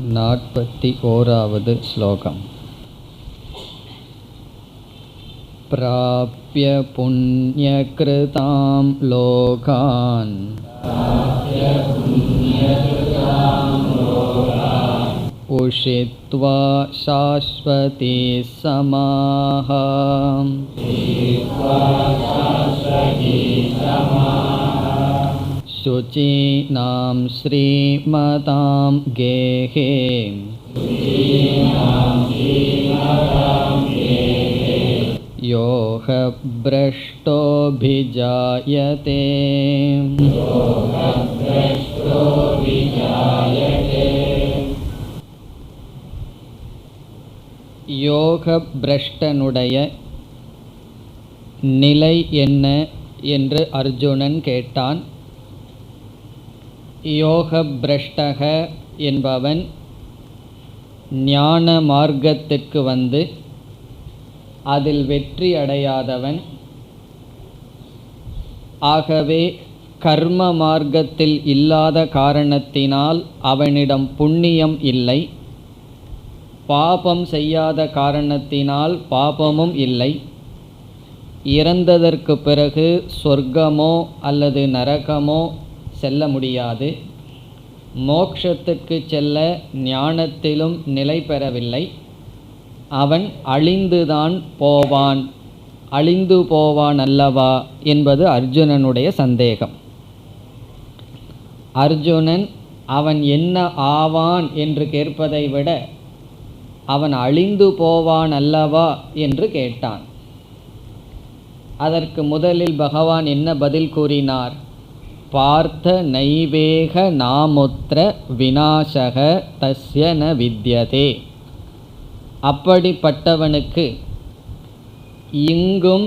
41வது ஸ்லோகம். பிராப்ய புண்ணியக்ருதாம் லோகான் உஷித்வா சாஸ்வதி சமாஹ சுச்சீனாம் ஸ்ரீமதாம் கேஹே யோக ப்ரஷ்டோபிஜாயதே. யோக பிரஷ்டனுடைய நிலை என்ன என்று அர்ஜுனன் கேட்டான். யோக பிரஷ்டக என்பவன் ஞான மார்க்கத்திற்கு வந்து அதில் வெற்றி அடையாதவன். ஆகவே கர்ம மார்க்கத்தில் இல்லாத காரணத்தினால் அவனிடம் புண்ணியம் இல்லை, பாபம் செய்யாத காரணத்தினால் பாபமும் இல்லை. இறந்ததற்கு பிறகு சொர்க்கமோ அல்லது நரகமோ செல்ல முடியாது. மோட்சத்திற்கு செல்ல ஞானத்திலும் நிலை பெறவில்லை. அவன் அழிந்துதான் போவான், அழிந்து போவான் அல்லவா என்பது அர்ஜுனனுடைய சந்தேகம். அர்ஜுனன் அவன் என்ன ஆவான் என்று கேட்பதை விட அவன் அழிந்து போவான் அல்லவா என்று கேட்டான். அதற்கு முதலில் பகவான் என்ன பதில் கூறினார்? பார்த்த நைவேக நாமுத்ர விநாசக தஸ்ய ந வித்யதே. அப்படிப்பட்டவனுக்கு இங்கும்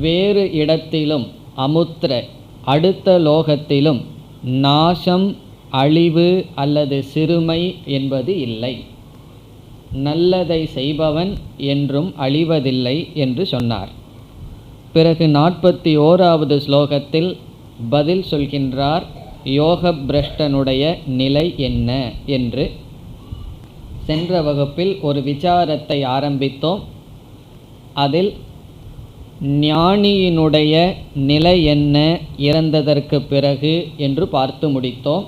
வேறு இடத்திலும் அமுத்திர அடுத்த லோகத்திலும் நாசம், அழிவு அல்லது சிறுமை என்பது இல்லை. நல்லதை செய்பவன் என்றும் அழிவதில்லை என்று சொன்னார். பிறகு 41வது ஸ்லோகத்தில் பதில் சொல்கின்றார். யோக பிரஷ்டனுடைய நிலை என்ன என்று. சென்ற வகுப்பில் ஒரு விசாரத்தை ஆரம்பித்தோம். அதில் ஞானியினுடைய நிலை என்ன இறந்ததற்கு பிறகு என்று பார்த்து முடித்தோம்.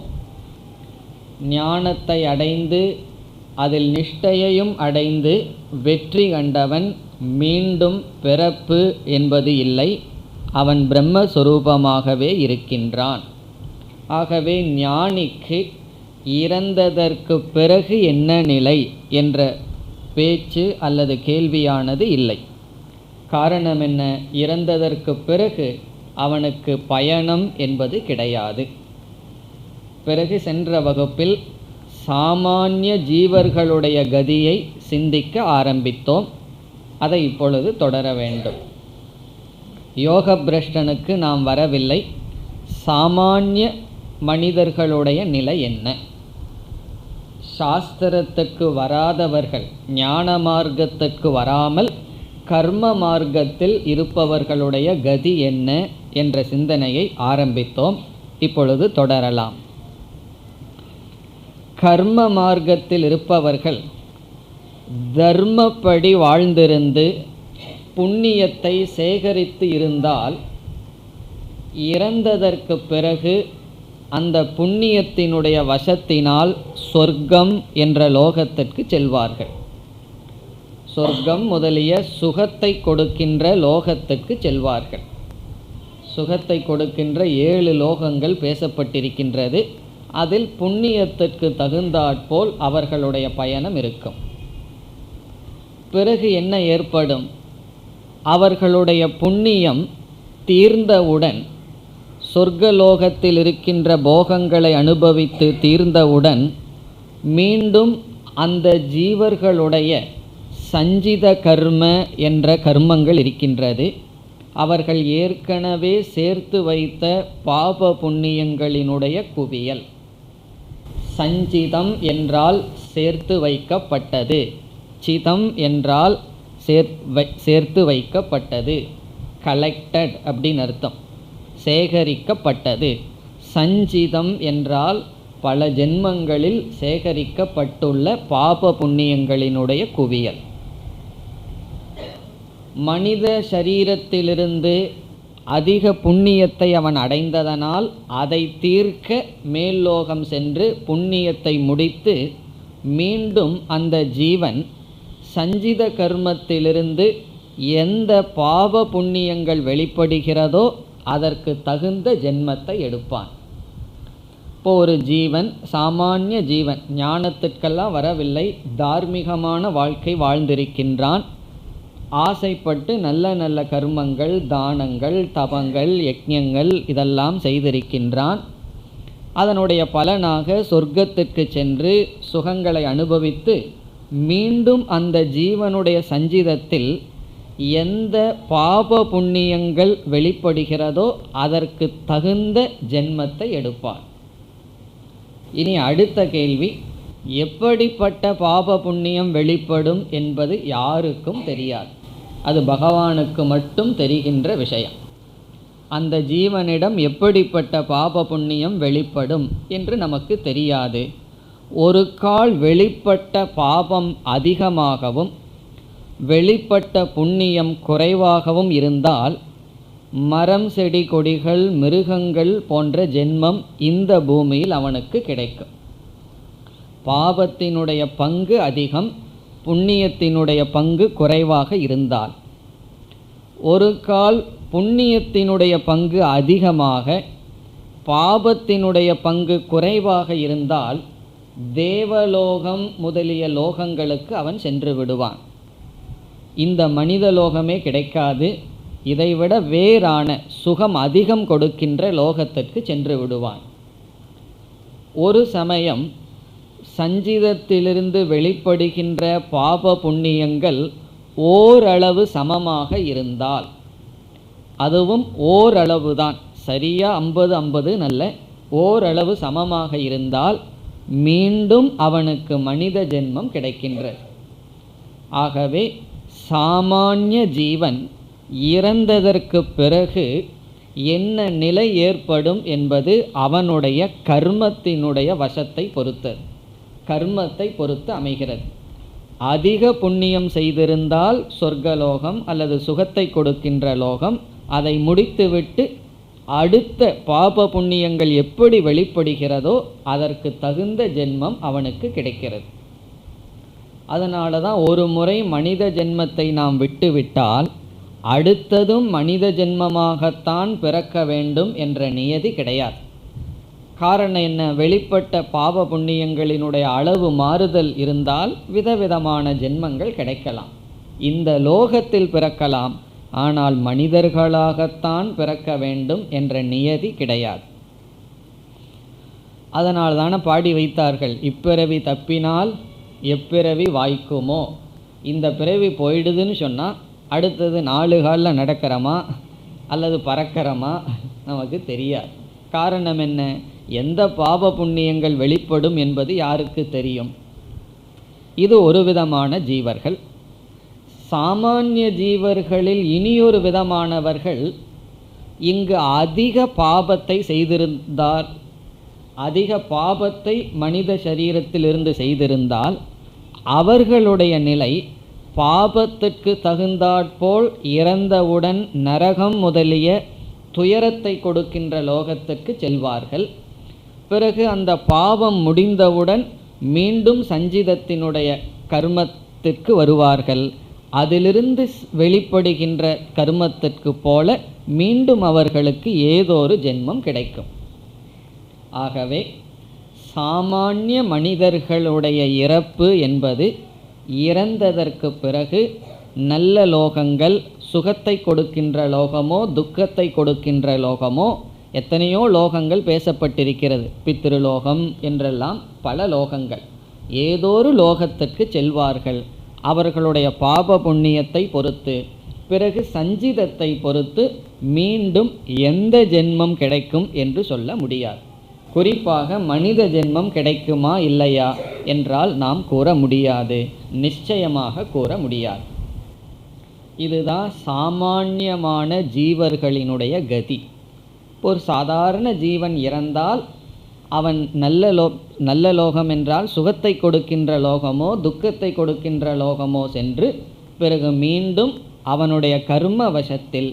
ஞானத்தை அடைந்து அதில் நிஷ்டையையும் அடைந்து வெற்றி கண்டவன் மீண்டும் பிறப்பு என்பது இல்லை, அவன் பிரம்மஸ்வரூபமாகவே இருக்கின்றான். ஆகவே ஞானிக்கு இறந்ததற்கு பிறகு என்ன நிலை என்ற பேச்சு அல்லது கேள்வியானது இல்லை. காரணம் என்ன? இறந்ததற்கு பிறகு அவனுக்கு பயணம் என்பது கிடையாது. பிறகு சென்ற வகுப்பில் சாமானிய ஜீவர்களுடைய கதியை சிந்திக்க ஆரம்பித்தோம். அதை இப்பொழுது தொடர வேண்டும். யோக பிரஷ்டனுக்கு நாம் வரவில்லை. சாமானிய மனிதர்களுடைய நிலை என்ன? சாஸ்திரத்துக்கு வராதவர்கள், ஞான மார்க்கத்துக்கு வராமல் கர்ம மார்க்கத்தில் இருப்பவர்களுடைய கதி என்ன என்ற சிந்தனையை ஆரம்பித்தோம். இப்பொழுது தொடரலாம். கர்ம மார்க்கத்தில் இருப்பவர்கள் தர்மப்படி வாழ்ந்திருந்து புண்ணியத்தை சேகரித்து இருந்தால் இறந்ததற்கு பிறகு அந்த புண்ணியத்தினுடைய வசத்தினால் சொர்க்கம் என்ற லோகத்திற்கு செல்வார்கள். சொர்க்கம் முதலிய சுகத்தை கொடுக்கின்ற லோகத்துக்கு செல்வார்கள். சுகத்தை கொடுக்கின்ற 7 லோகங்கள் பேசப்பட்டிருக்கின்றது. அதில் புண்ணியத்திற்கு தகுந்தாற்போல் அவர்களுடைய பயணம் இருக்கும். பிறகு என்ன ஏற்படும்? அவர்களுடைய புண்ணியம் தீர்ந்தவுடன், சொர்க்கலோகத்தில் இருக்கின்ற போகங்களை அனுபவித்து தீர்ந்தவுடன் மீண்டும் அந்த ஜீவர்களுடைய சஞ்சித கர்ம என்ற கர்மங்கள் இருக்கின்றது. அவர்கள் ஏற்கனவே சேர்த்து வைத்த பாப புண்ணியங்களினுடைய குவியல். சஞ்சிதம் என்றால் சேர்த்து வைக்கப்பட்டது, சிதம் என்றால் சேர்த்து வைக்கப்பட்டது, கலெக்டட் அப்படின்னு அர்த்தம், சேகரிக்கப்பட்டது. சஞ்சிதம் என்றால் பல ஜென்மங்களில் சேகரிக்கப்பட்டுள்ள பாப புண்ணியங்களினுடைய குவியல். மனித சரீரத்திலிருந்து அதிக புண்ணியத்தை அவன் அடைந்ததனால் அதை தீர்க்க மேல்லோகம் சென்று புண்ணியத்தை முடித்து மீண்டும் அந்த ஜீவன் சஞ்சித கர்மத்திலிருந்து எந்த பாவ புண்ணியங்கள் வெளிப்படுகிறதோ அதற்கு தகுந்த ஜென்மத்தை எடுப்பான். இப்போ ஒரு ஜீவன், சாமானிய ஜீவன், ஞானத்திற்கெல்லாம் வரவில்லை, தார்மீகமான வாழ்க்கை வாழ்ந்திருக்கின்றான். ஆசைப்பட்டு நல்ல நல்ல கர்மங்கள், தானங்கள், தபங்கள், யஜ்ஞங்கள் இதெல்லாம் செய்திருக்கின்றான். அதனுடைய பலனாக சொர்க்கத்துக்கு சென்று சுகங்களை அனுபவித்து மீண்டும் அந்த ஜீவனுடைய சஞ்சிதத்தில் எந்த பாப புண்ணியங்கள் வெளிப்படுகிறதோ அதற்கு தகுந்த ஜென்மத்தை எடுப்பான். இனி அடுத்த கேள்வி, எப்படிப்பட்ட பாப புண்ணியம் வெளிப்படும் என்பது யாருக்கும் தெரியாது. அது பகவானுக்கு மட்டும் தெரிகின்ற விஷயம். அந்த ஜீவனிடம் எப்படிப்பட்ட பாப புண்ணியம் வெளிப்படும் என்று நமக்கு தெரியாது. ஒரு கால் வெளிப்பட்ட பாபம் அதிகமாகவும் வெளிப்பட்ட புண்ணியம் குறைவாகவும் இருந்தால் மரம், செடி, கொடிகள், மிருகங்கள் போன்ற ஜென்மம் இந்த பூமியில் அவனுக்கு கிடைக்கும். பாபத்தினுடைய பங்கு அதிகம், புண்ணியத்தினுடைய பங்கு குறைவாக இருந்தால். ஒரு கால் புண்ணியத்தினுடைய பங்கு அதிகமாக பாபத்தினுடைய பங்கு குறைவாக இருந்தால் தேவலோகம் முதலிய லோகங்களுக்கு அவன் சென்று விடுவான். இந்த மனித லோகமே கிடைக்காது, இதைவிட வேறான சுகம் அதிகம் கொடுக்கின்ற லோகத்திற்கு சென்று விடுவான். ஒரு சமயம் சஞ்சிதத்திலிருந்து வெளிப்படுகின்ற பாப புண்ணியங்கள் ஓரளவு சமமாக இருந்தால், அதுவும் ஓரளவு தான், சரியா 50-50 நல்ல, ஓரளவு சமமாக இருந்தால் மீண்டும் அவனுக்கு மனித ஜென்மம் கிடைக்கின்றது. ஆகவே சாமானிய ஜீவன் இறந்ததற்கு பிறகு என்ன நிலை ஏற்படும் என்பது அவனுடைய கர்மத்தினுடைய வசத்தை பொறுத்தது, கர்மத்தை பொறுத்து அமைகிறது. அதிக புண்ணியம் செய்திருந்தால் சொர்க்கலோகம் அல்லது சுகத்தை கொடுக்கின்ற லோகம், அதை முடித்துவிட்டு அடுத்த பாப புண்ணியங்கள் எப்படி வெளிப்படுகிறதோ அதற்கு தகுந்த ஜென்மம் அவனுக்கு கிடைக்கிறது. அதனால தான் ஒரு முறை மனித ஜென்மத்தை நாம் விட்டுவிட்டால் அடுத்ததும் மனித ஜென்மமாகத்தான் பிறக்க வேண்டும் என்ற நியதி கிடையாது. காரணம் என்ன? வெளிப்பட்ட பாவ புண்ணியங்களினுடைய அளவு மாறுதல் இருந்தால் விதவிதமான ஜென்மங்கள் கிடைக்கலாம். இந்த லோகத்தில் பிறக்கலாம், ஆனால் மனிதர்களாகத்தான் பிறக்க வேண்டும் என்ற நியதி கிடையாது. அதனால் தானே பாடி வைத்தார்கள், இப்பிறவி தப்பினால் எப்பிறவி வாய்க்குமோ. இந்த பிறவி போயிடுதுன்னு சொன்னால் அடுத்தது 4 காலில் நடக்கிறோமா அல்லது பறக்கிறோமா நமக்கு தெரியாது. காரணம் என்ன? எந்த பாப புண்ணியங்கள் வெளிப்படும் என்பது யாருக்கு தெரியும்? இது ஒரு விதமான ஜீவர்கள். சாமானிய ஜீவர்களில் இனியொரு விதமானவர்கள் இங்கு அதிக பாபத்தை செய்திருந்தால், அதிக பாபத்தை மனித சரீரத்திலிருந்து செய்திருந்தால் அவர்களுடைய நிலை பாபத்துக்கு தகுந்தாற்போல் இறந்தவுடன் நரகம் முதலிய துயரத்தை கொடுக்கின்ற லோகத்துக்கு செல்வார்கள். பிறகு அந்த பாவம் முடிந்தவுடன் மீண்டும் சஞ்சிதத்தினுடைய கர்மத்திற்கு வருவார்கள். அதிலிருந்து வெளிப்படுகின்ற கர்மத்திற்கு போல மீண்டும் அவர்களுக்கு ஏதோ ஒரு ஜென்மம் கிடைக்கும். ஆகவே சாமானிய மனிதர்களுடைய இறப்பு என்பது இறந்ததற்கு பிறகு நல்ல லோகங்கள், சுகத்தை கொடுக்கின்ற லோகமோ துக்கத்தை கொடுக்கின்ற லோகமோ, எத்தனையோ லோகங்கள் பேசப்பட்டிருக்கிறது, பித்ருலோகம் என்றெல்லாம் பல லோகங்கள், ஏதோ ஒரு லோகத்திற்கு செல்வார்கள். அவர்களுடைய பாப புண்ணியத்தை பொறுத்து, பிறகு சஞ்சிதத்தை பொறுத்து மீண்டும் எந்த ஜென்மம் கிடைக்கும் என்று சொல்ல முடியாது. குறிப்பாக மனித ஜென்மம் கிடைக்குமா இல்லையா என்றால் நாம் கூற முடியாது, நிச்சயமாக கூற முடியாது. இதுதான் சாமானியமான ஜீவர்களினுடைய கதி. ஒரு சாதாரண ஜீவன் இறந்தால் அவன் நல்ல லோகம் என்றால் சுகத்தை கொடுக்கின்ற லோகமோ துக்கத்தை கொடுக்கின்ற லோகமோ சென்று பிறகு மீண்டும் அவனுடைய கர்ம வசத்தில்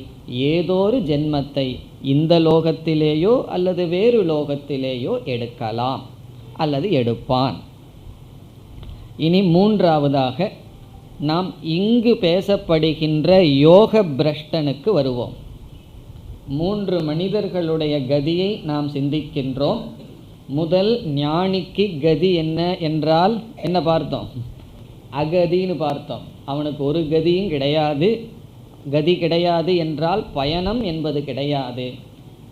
ஏதோரு ஜென்மத்தை இந்த லோகத்திலேயோ அல்லது வேறு லோகத்திலேயோ எடுக்கலாம் அல்லது எடுப்பான். இனி மூன்றாவதாக நாம் இங்கு பேசப்படுகின்ற யோக பிரஷ்டனுக்கு வருவோம். 3 மனிதர்களுடைய கதியை நாம் சிந்திக்கின்றோம். முதல் ஞானிக்கு கதி என்ன என்றால் என்ன பார்த்தோம்? அகதின்னு பார்த்தோம். அவனுக்கு ஒரு கதியும் கிடையாது. கதி கிடையாது என்றால் பயணம் என்பது கிடையாது.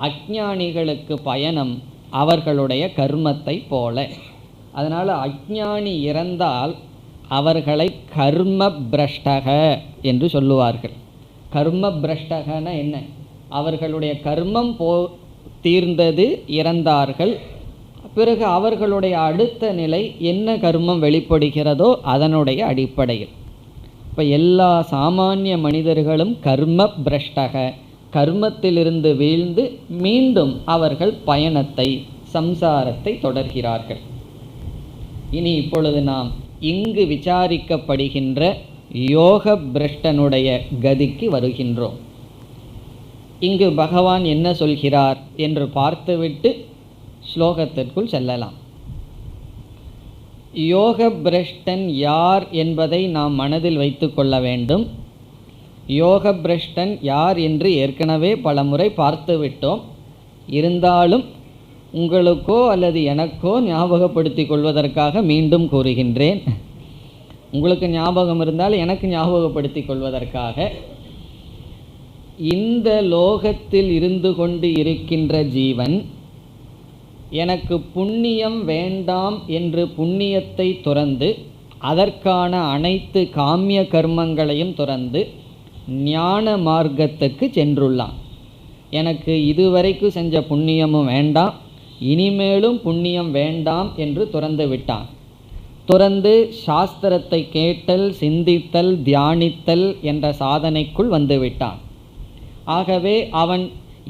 அஞ்ஞானிகளுக்கு பயணம் அவர்களுடைய கர்மத்தை போல. அதனால் அஞ்ஞானி இறந்தால் அவர்களை கர்ம பிரஷ்டக என்று சொல்லுவார்கள். கர்ம பிரஷ்டகன என்ன? அவர்களுடைய கர்மம் தீர்ந்தது, இறந்தார்கள். பிறகு அவர்களுடைய அடுத்த நிலை என்ன கர்மம் வெளிப்படுகிறதோ அதனுடைய அடிப்படையில். இப்போ எல்லா சாமானிய மனிதர்களும் கர்ம பிரஷ்டக, கர்மத்திலிருந்து வீழ்ந்து மீண்டும் அவர்கள் பயணத்தை சம்சாரத்தை தொடர்கிறார்கள். இனி இப்பொழுது நாம் இங்கு விசாரிக்கப்படுகின்ற யோக பிரஷ்டனுடைய கதிக்கு வருகின்றோம். இங்கு பகவான் என்ன சொல்கிறார் என்று பார்த்துவிட்டு ஸ்லோகத்திற்குள் செல்லலாம். யோக பிரஷ்டன் யார் என்பதை நாம் மனதில் வைத்து கொள்ள வேண்டும். யோக பிரஷ்டன் யார் என்று ஏற்கனவே பலமுறை பார்த்து விட்டோம். இருந்தாலும் உங்களுக்கோ அல்லது எனக்கோ ஞாபகப்படுத்திக் கொள்வதற்காக மீண்டும் கூறுகின்றேன். உங்களுக்கு ஞாபகம் இருந்தால் எனக்கு ஞாபகப்படுத்திக் கொள்வதற்காக, இந்த லோகத்தில் இருந்து கொண்டு இருக்கின்ற ஜீவன் எனக்கு புண்ணியம் வேண்டாம் என்று புண்ணியத்தை துறந்து அதற்கான அனைத்து காமிய கர்மங்களையும் துறந்து ஞான மார்க்கத்துக்கு சென்றுள்ளான். எனக்கு இதுவரைக்கும் செஞ்ச புண்ணியமும் வேண்டாம், இனிமேலும் புண்ணியம் வேண்டாம் என்று துறந்து விட்டான். துறந்து சாஸ்திரத்தை கேட்டல், சிந்தித்தல், தியானித்தல் என்ற சாதனைக்குள் வந்து விட்டான். ஆகவே அவன்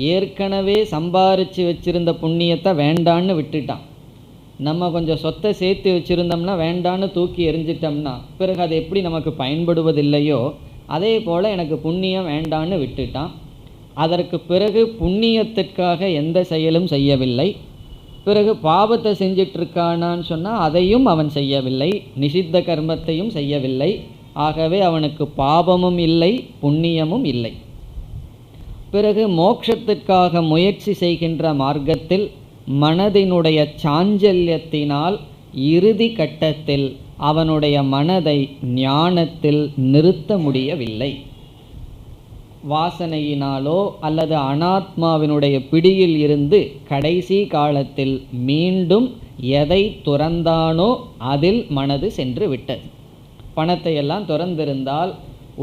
ஏற்கனவே சம்பாரித்து வச்சிருந்த புண்ணியத்தை வேண்டான்னு விட்டுட்டான். நம்ம கொஞ்சம் சொத்தை சேர்த்து வச்சுருந்தோம்னா வேண்டான்னு தூக்கி எறிஞ்சிட்டோம்னா பிறகு அது எப்படி நமக்கு பயன்படுவதில்லையோ அதே போல் எனக்கு புண்ணியம் வேண்டான்னு விட்டுட்டான். அதற்கு பிறகு புண்ணியத்திற்காக எந்த செயலும் செய்யவில்லை. பிறகு பாவத்தை செஞ்சிட்ருக்கானான்னு சொன்னால் அதையும் அவன் செய்யவில்லை, நிஷித்த கர்மத்தையும் செய்யவில்லை. ஆகவே அவனுக்கு பாவமும் இல்லை, புண்ணியமும் இல்லை. பிறகு மோட்சத்திற்காக முயற்சி செய்கின்ற மார்க்கத்தில் மனதினுடைய சாஞ்சல்யத்தினால் இறுதி கட்டத்தில் அவனுடைய மனதை ஞானத்தில் நிறுத்த முடியவில்லை. வாசனையினாலோ அல்லது அனாத்மாவினுடைய பிடியில் இருந்து கடைசி காலத்தில் மீண்டும் எதை துறந்தானோ அதில் மனது சென்று விட்டது. பணத்தை எல்லாம் துறந்திருந்தால்,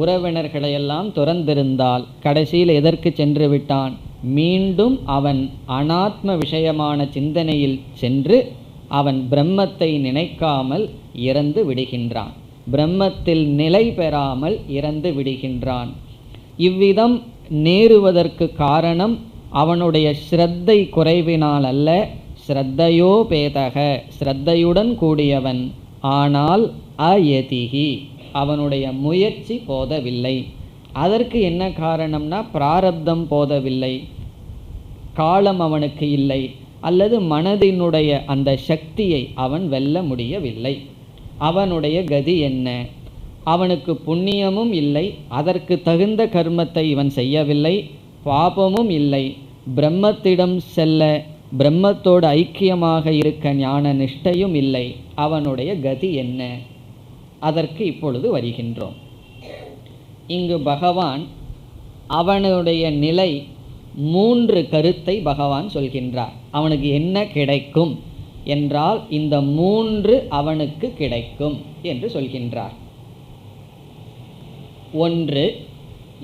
உறவினர்களையெல்லாம் துறந்திருந்தால் கடைசியில் எதற்கு சென்று விட்டான்? மீண்டும் அவன் அனாத்ம விஷயமான சிந்தனையில் சென்று அவன் பிரம்மத்தை நினைக்காமல் இறந்து விடுகின்றான். பிரம்மத்தில் நிலை பெறாமல் இறந்து விடுகின்றான். இவ்விதம் நேருவதற்கு காரணம் அவனுடைய ஸ்ரத்தை குறைவினால் அல்ல, ஸ்ரத்தையோ பேதக, ஸ்ரத்தையுடன் கூடியவன், ஆனால் அயதிகி, அவனுடைய முயற்சி போதவில்லை. அதற்கு என்ன காரணம்னா பிராரப்தம் போதவில்லை, காலம் அவனுக்கு இல்லை, அல்லது மனதினுடைய அந்த சக்தியை அவன் வெல்ல முடியவில்லை. அவனுடைய கதி என்ன? அவனுக்கு புண்ணியமும் இல்லை, அதற்கு தகுந்த கர்மத்தை இவன் செய்யவில்லை, பாபமும் இல்லை, பிரம்மத்திடம் செல்ல பிரம்மத்தோடு ஐக்கியமாக இருக்க ஞான நிஷ்டையும் இல்லை. அவனுடைய கதி என்ன? அதற்கு இப்பொழுது வருகின்றோம். இங்கு பகவான் அவனுடைய நிலை 3 கருத்தை பகவான் சொல்கின்றார். அவனுக்கு என்ன கிடைக்கும் என்றால் இந்த 3 அவனுக்கு கிடைக்கும் என்று சொல்கின்றார். 1,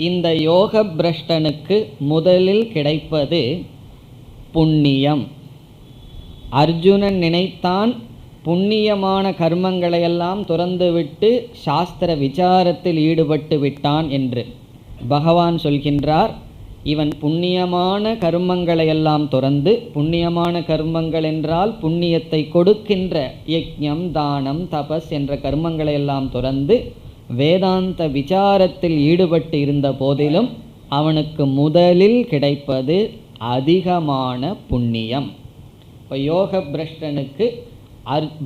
இந்த யோக பிரஷ்டனுக்கு முதலில் கிடைப்பது புண்ணியம். அர்ஜுனன் நினைத்தான் புண்ணியமான கர்மங்களையெல்லாம் துறந்துவிட்டு சாஸ்திர விசாரத்தில் ஈடுபட்டு விட்டான் என்று. பகவான் சொல்கின்றார், இவன் புண்ணியமான கர்மங்களை எல்லாம் துறந்து, புண்ணியமான கர்மங்கள் என்றால் புண்ணியத்தை கொடுக்கின்ற யஜ்ஞம், தானம், தபஸ் என்ற கர்மங்களை எல்லாம் துறந்து வேதாந்த விசாரத்தில் ஈடுபட்டு இருந்த போதிலும் அவனுக்கு முதலில் கிடைப்பது அதிகமான புண்ணியம். இப்போ யோக பிரஷ்டனுக்கு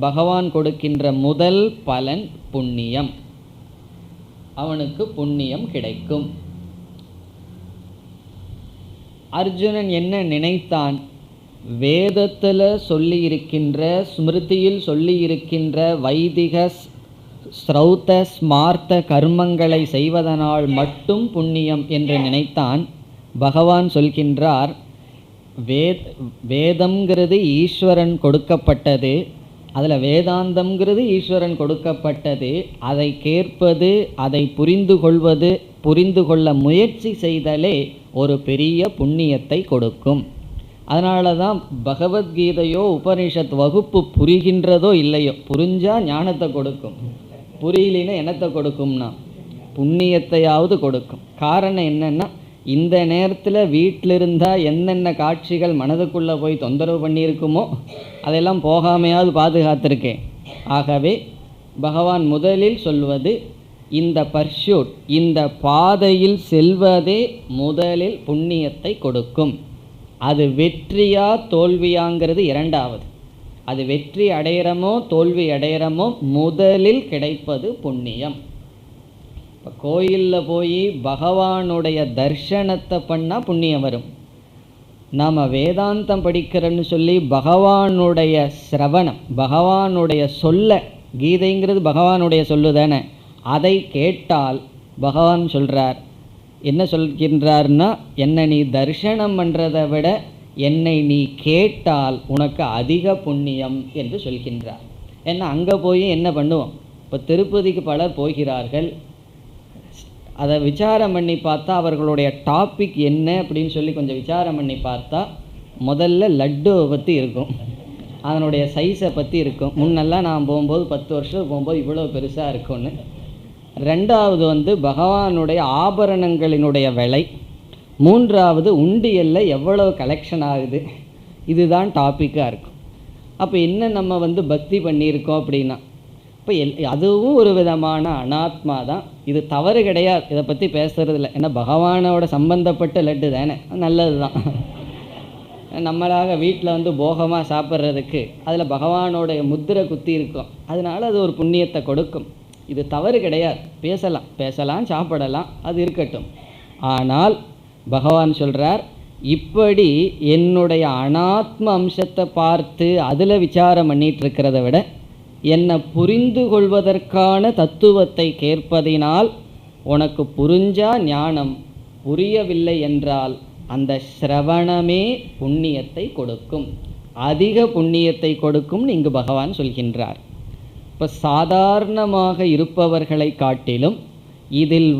பகவான் கொடுக்கின்ற முதல் பலன் புண்ணியம். அவனுக்கு புண்ணியம் கிடைக்கும். அர்ஜுனன் என்ன நினைத்தான்? வேதத்தில் சொல்லி இருக்கின்ற, ஸ்மிருதியில் சொல்லி இருக்கின்ற வைதிக ஸ்ரௌத ஸ்மார்த்த கர்மங்களை செய்வதனால் மட்டும் புண்ணியம் என்று நினைத்தான். பகவான் சொல்கின்றார், வேதம்ங்கிறது ஈஸ்வரன் கொடுக்கப்பட்டது, அதில் வேதாந்தம்ங்கிறது ஈஸ்வரன் கொடுக்கப்பட்டது. அதை கேட்பது, அதை புரிந்து கொள்ள முயற்சி செய்தலே ஒரு பெரிய புண்ணியத்தை கொடுக்கும். அதனால தான் பகவத்கீதையோ உபனிஷத் வகுப்பு புரிகின்றதோ இல்லையோ, புரிஞ்சால் ஞானத்தை கொடுக்கும், புரியலின்னா என்னத்தை கொடுக்கும்னா புண்ணியத்தையாவது கொடுக்கும். காரணம் என்னென்னா, இந்த நேரத்தில் வீட்டில் இருந்தால் என்னென்ன காட்சிகள் மனதுக்குள்ளே போய் தொந்தரவு பண்ணியிருக்குமோ அதெல்லாம் போகாமையாவது பாதுகாத்திருக்கேன். ஆகவே பகவான் முதலில் சொல்வது, இந்த பர்ஷூட், இந்த பாதையில் செல்வதே முதலில் புண்ணியத்தை கொடுக்கும். அது வெற்றியா தோல்வியாங்கிறது இரண்டாவது. அது வெற்றி அடையிறமோ தோல்வி அடையிறமோ முதலில் கிடைப்பது புண்ணியம். இப்போ கோயிலில் போய் பகவானுடைய தர்ஷனத்தை பண்ணால் புண்ணியம் வரும். நாம் வேதாந்தம் படிக்கிறோன்னு சொல்லி பகவானுடைய சிரவணம், பகவானுடைய சொல்ல, கீதைங்கிறது பகவானுடைய சொல்லு தானே, அதை கேட்டால் பகவான் சொல்கிறார், என்ன சொல்கின்றார்னா, என்னை நீ தரிசனம் பண்ணுறதை விட என்னை நீ கேட்டால் உனக்கு அதிக புண்ணியம் என்று சொல்கின்றார். ஏன்னா அங்கே போய் என்ன பண்ணுவோம்? இப்போ திருப்பதிக்கு பலர் போகிறார்கள், அதை விசாரம் பண்ணி பார்த்தா அவர்களுடைய டாபிக் என்ன அப்படின்னு சொல்லி கொஞ்சம் விசாரம் பண்ணி பார்த்தா முதல்ல லட்டுவை பற்றி இருக்கும், அதனுடைய சைஸை பற்றி இருக்கும். முன்னெல்லாம் நான் போகும்போது 10 வருஷம் போகும்போது இவ்வளோ பெருசாக இருக்கும்னு. ரெண்டாவது பகவானுடைய ஆபரணங்களினுடைய விலை. மூன்றாவது உண்டியலில் எவ்வளவு கலெக்ஷன் ஆகுது. இதுதான் டாப்பிக்காக இருக்கும். அப்போ என்ன நம்ம பக்தி பண்ணியிருக்கோம் அப்படின்னா, இப்போ அதுவும் ஒரு விதமான அனாத்மா தான். இது தவறு கிடையாது, இதை பற்றி பேசுறது இல்லை. ஏன்னா பகவானோட சம்பந்தப்பட்ட லட்டு தானே, நல்லது தான். நம்மளாக வீட்டில் போகமாக சாப்பிட்றதுக்கு அதில் பகவானோடைய முத்திரை குத்தி இருக்கும், அதனால அது ஒரு புண்ணியத்தை கொடுக்கும். இது தவறு கிடையாது, பேசலாம் சாப்பிடலாம், அது இருக்கட்டும். ஆனால் பகவான் சொல்கிறார், இப்படி என்னுடைய அனாத்ம அம்சத்தை பார்த்து அதில் விசாரம் பண்ணிட்டு இருக்கிறத விட என்னை புரிந்து கொள்வதற்கான தத்துவத்தை கேட்பதினால் உனக்கு புரிஞ்சா ஞானம், புரியவில்லை என்றால் அந்த சிரவணமே புண்ணியத்தை கொடுக்கும், அதிக புண்ணியத்தை கொடுக்கும்னு இங்கு பகவான் சொல்கின்றார். இப்போ சாதாரணமாக இருப்பவர்களை காட்டிலும் இதில்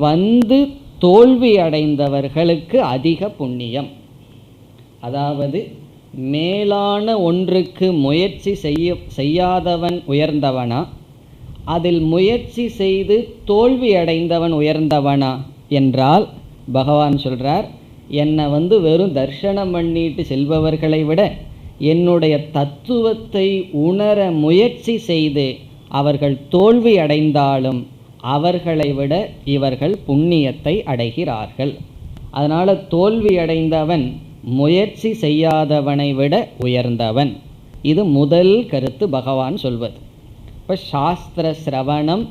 தோல்வி அடைந்தவர்களுக்கு அதிக புண்ணியம். அதாவது மேலான ஒன்றுக்கு முயற்சி செய்யாதவன் உயர்ந்தவனா, அதில் முயற்சி செய்து தோல்வி அடைந்தவன் உயர்ந்தவனா என்றால் பகவான் சொல்கிறார், என்னை வெறும் தர்சனம் பண்ணிட்டு செல்பவர்களை விட என்னுடைய தத்துவத்தை உணர முயற்சி செய்து அவர்கள் தோல்வி அடைந்தாலும் அவர்களை விட இவர்கள் புண்ணியத்தை அடைகிறார்கள். அதனால் தோல்வி அடைந்தவன் முயற்சி செய்யாதவனை விட உயர்ந்தவன். இது முதல் கருத்து பகவான் சொல்வது. இப்போ சாஸ்திர சிரவணம்,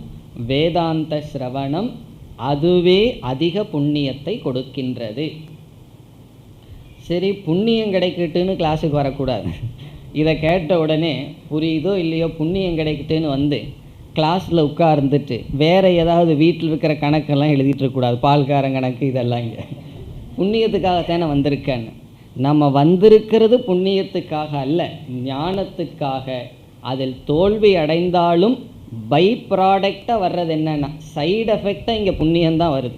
வேதாந்த சிரவணம் அதுவே அதிக புண்ணியத்தை கொடுக்கின்றது. சரி, புண்ணியம் கிடைக்கட்டுன்னு கிளாஸுக்கு வரக்கூடாது. இதை கேட்ட உடனே புரியுதோ இல்லையோ புண்ணியம் கிடைக்கட்டுன்னு கிளாஸில் உட்கார்ந்துட்டு வேறு ஏதாவது வீட்டில் இருக்கிற கணக்கெல்லாம் எழுதிட்டு இருக்கக்கூடாது. பால்காரன் கணக்கு இதெல்லாம் இங்கே புண்ணியத்துக்காகத்தானே வந்திருக்கேன்னு. நம்ம வந்திருக்கிறது புண்ணியத்துக்காக அல்ல, ஞானத்துக்காக. அதில் தோல்வி அடைந்தாலும் பை ப்ராடக்டாக வர்றது என்னென்னா சைடு எஃபெக்டாக இங்கே புண்ணியந்தான் வருது.